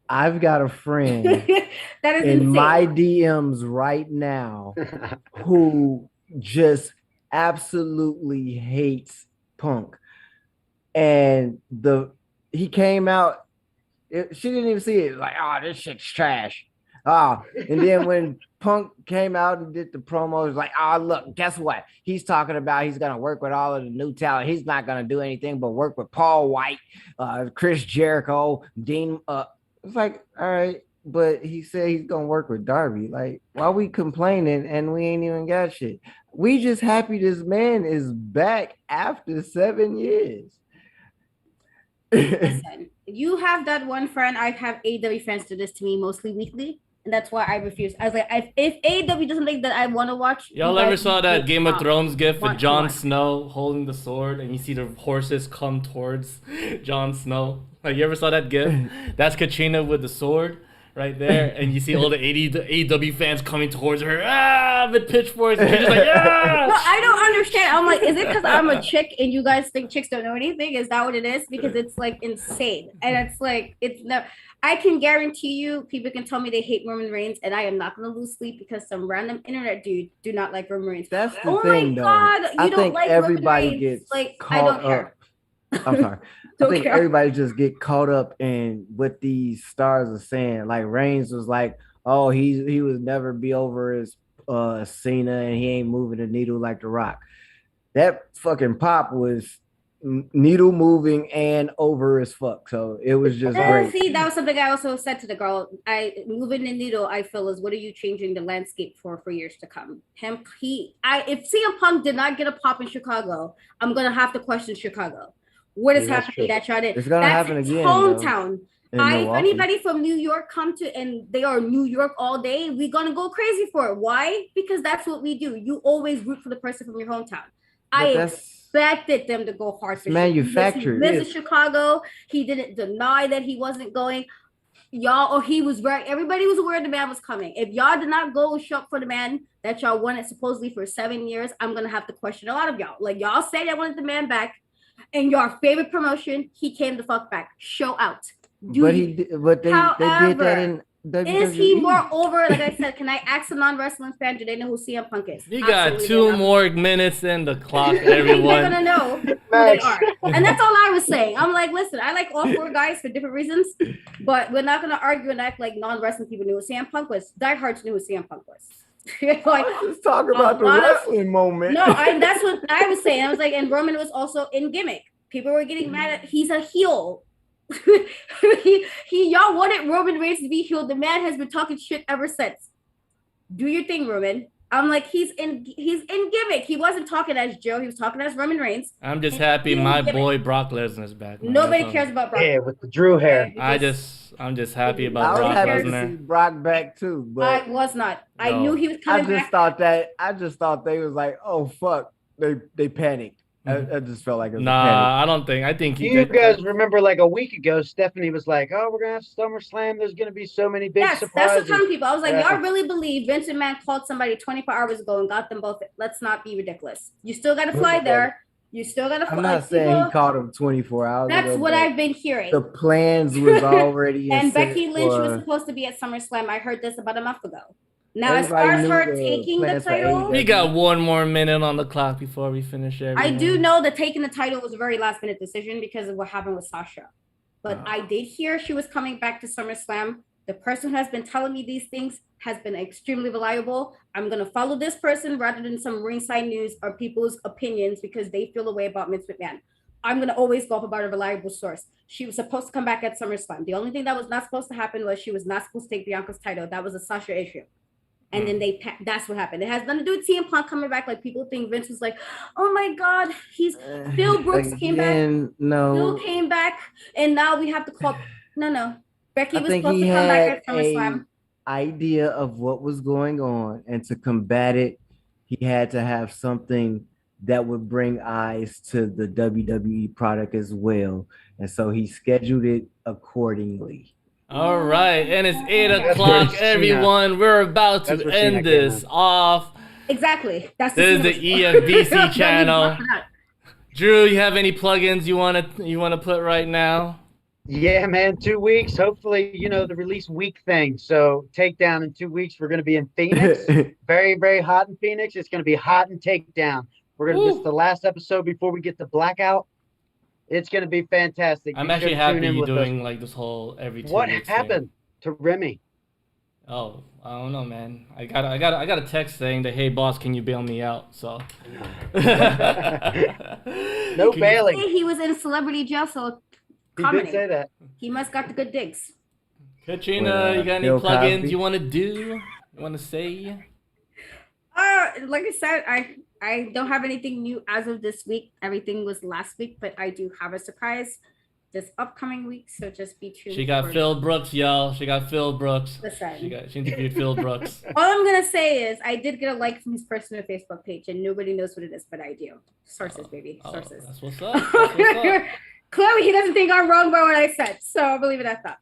I've got a friend that is in insane. my DMs right now who just absolutely hates Punk. And he came out. She didn't even see it. Like, oh, this shit's trash. And then when Punk came out and did the promo, it was like, oh, look, guess what? He's talking about he's going to work with all of the new talent. He's not going to do anything but work with Paul White, Chris Jericho, Dean. It's like, all right, but he said he's going to work with Darby. Like, why we complaining and we ain't even got shit? We just happy this man is back after 7 years. Listen, you have that one friend. I have AEW fans do this to me mostly weekly, and that's why I refuse. I was like, if AEW doesn't think that I want to watch, y'all ever saw that Game of Thrones gif with Jon Snow holding the sword, and you see the horses come towards Jon Snow? Like, you ever saw that gif? That's Katrina with the sword right there, and you see all the AEW fans coming towards her, with pitchforks, and she's just like, yeah. No, I don't understand. I'm like, is it because I'm a chick and you guys think chicks don't know anything? Is that what it is? Because it's like insane, and it's like I can guarantee you, people can tell me they hate Roman Reigns, and I am not gonna lose sleep because some random internet dude do not like Roman Reigns. That's the thing, though. God, I think like everybody gets caught I don't up. care. I'm sorry. I think everybody just get caught up in what these stars are saying. Like Reigns was like, oh, he would never be over as Cena, and he ain't moving the needle like The Rock. That fucking pop was needle moving and over as fuck. So it was just great. See, that was something I also said to the girl. Moving the needle, I feel, is what are you changing the landscape for years to come? If CM Punk did not get a pop in Chicago, I'm gonna have to question Chicago. What is happening that y'all did? It's gonna happen again. Hometown. If anybody from New York come to and they are New York all day, we're gonna go crazy for it. Why? Because that's what we do. You always root for the person from your hometown. I expected them to go hard for manufactured. He lives in Chicago. He didn't deny that he wasn't going. Y'all, or he was right. Everybody was aware the man was coming. If y'all did not go show up for the man that y'all wanted supposedly for 7 years, I'm gonna have to question a lot of y'all. Like, y'all said y'all wanted the man back. In your favorite promotion, he came the fuck back. Show out. They did that in Is he more over? Like I said, can I ask a non-wrestling fan, do they know who CM Punk is? We got 2 more minutes in the clock, everyone. They're gonna know who they are. And that's all I was saying. I'm like, listen, I like all 4 guys for different reasons, but we're not gonna argue and act like non-wrestling people knew who CM Punk was. Diehards knew who CM Punk was. Like, let's talk about the wrestling moment. No, that's what I was saying. I was like, and Roman was also in gimmick. People were getting mad at he's a heel. Y'all wanted Roman Reigns to be healed. The man has been talking shit ever since. Do your thing, Roman. I'm like, he's in gimmick. He wasn't talking as Joe. He was talking as Roman Reigns. I'm just happy my boy Brock Lesnar is back. Man. Nobody cares about Brock. Yeah, with the Drew hair. I'm just happy about Brock Brock Lesnar. Lesnar. To see Brock back too, but I was not. I knew he was coming back. I just thought they was like, oh fuck, they panicked. I just felt like it was I don't think. I think you guys remember like a week ago, Stephanie was like, "Oh, we're gonna have SummerSlam. There's gonna be so many big surprises." That's what some people. I was like, y'all really believe Vince McMahon called somebody 24 hours ago and got them both? Let's not be ridiculous. You still got to fly there. You still got to fly. I'm not saying he called him 24 hours. That's what I've been hearing. The plans was already in and Becky Lynch was supposed to be at SummerSlam. I heard this about a month ago. Now, Everybody as far as her taking the title, we got 1 more minute on the clock before we finish everything. I do know that taking the title was a very last minute decision because of what happened with Sasha. But I did hear she was coming back to SummerSlam. The person who has been telling me these things has been extremely reliable. I'm going to follow this person rather than some ringside news or people's opinions because they feel a way about Vince McMahon. I'm going to always go off about a reliable source. She was supposed to come back at SummerSlam. The only thing that was not supposed to happen was she was not supposed to take Bianca's title. That was a Sasha issue. And then that's what happened. It has nothing to do with CM Punk coming back. Like people think Vince was like, oh my God, Phil Brooks came back. No. Phil came back. And now we have to call. No. Becky was supposed to come back at SummerSlam. Idea of what was going on. And to combat it, he had to have something that would bring eyes to the WWE product as well. And so he scheduled it accordingly. All right, and it's 8 o'clock, everyone. We're about to end this off. Exactly. This is the EFBC channel. Drew, you have any plugins you wanna put right now? Yeah, man. 2 weeks. Hopefully, the release week thing. So Takedown in 2 weeks. We're gonna be in Phoenix. Very, very hot in Phoenix. It's gonna be hot in Takedown. We're gonna miss the last episode before we get to Blackout. It's going to be fantastic. I'm actually happy you're doing like this whole every 2 What weeks happened to Remy? Oh, I don't know, man. I got a text saying that, hey boss, can you bail me out? So no bailing. He was in celebrity jail, so he did say that. He must got the good digs. Katrina, you got any plugins you want to do? You want to say? Like I said, I don't have anything new as of this week. Everything was last week, but I do have a surprise this upcoming week, so just be tuned. She got Phil Brooks, y'all. She got Phil Brooks. Listen. She interviewed Phil Brooks. All I'm gonna say is I did get a like from his personal Facebook page, and nobody knows what it is, but I do. Sources, baby. Sources. That's what's up. That's what's up. Clearly, he doesn't think I'm wrong by what I said, so I'll believe it at that.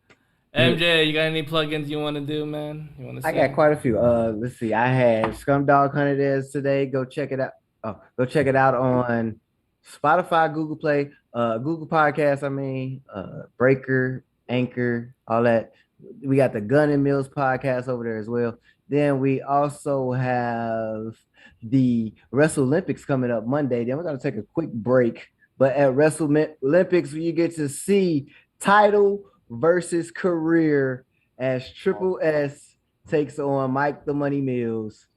MJ, you got any plugins you want to do, man? You want to? I got quite a few. Let's see. I had Scumdog Hunted Is today. Go check it out. Go check it out on Spotify, Google Play, Google Podcasts. Breaker, Anchor, all that. We got the Gun and Mills podcast over there as well. Then we also have the Wrestle Olympics coming up Monday. Then we're gonna take a quick break. But at Wrestle Olympics, you get to see title versus career as Triple S takes on Mike the Money Mills.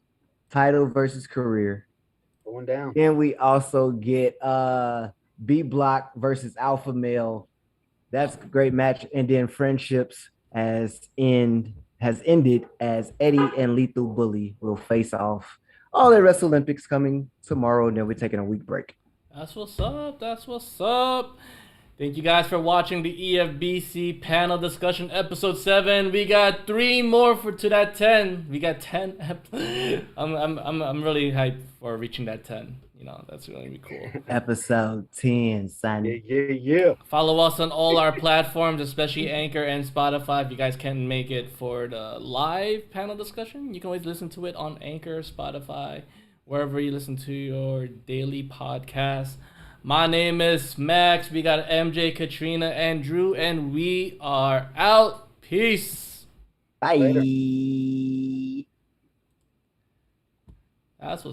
Title versus career. Going down. Then we also get B Block versus Alpha Male. That's a great match. And then Friendships has ended as Eddie and Lethal Bully will face off. All the Wrestle Olympics coming tomorrow, and then we're taking a week break. That's what's up. That's what's up. Thank you guys for watching the EFBC panel discussion episode 7. We got 3 more to that 10. We got 10. I'm really hyped for reaching that 10. That's really be cool. Episode 10, son. Yeah. Follow us on all our platforms, especially Anchor and Spotify. If you guys can't make it for the live panel discussion, you can always listen to it on Anchor, Spotify, wherever you listen to your daily podcast. My name is Max. We got MJ, Katrina, and Drew, and we are out. Peace. Bye. Later. That's what's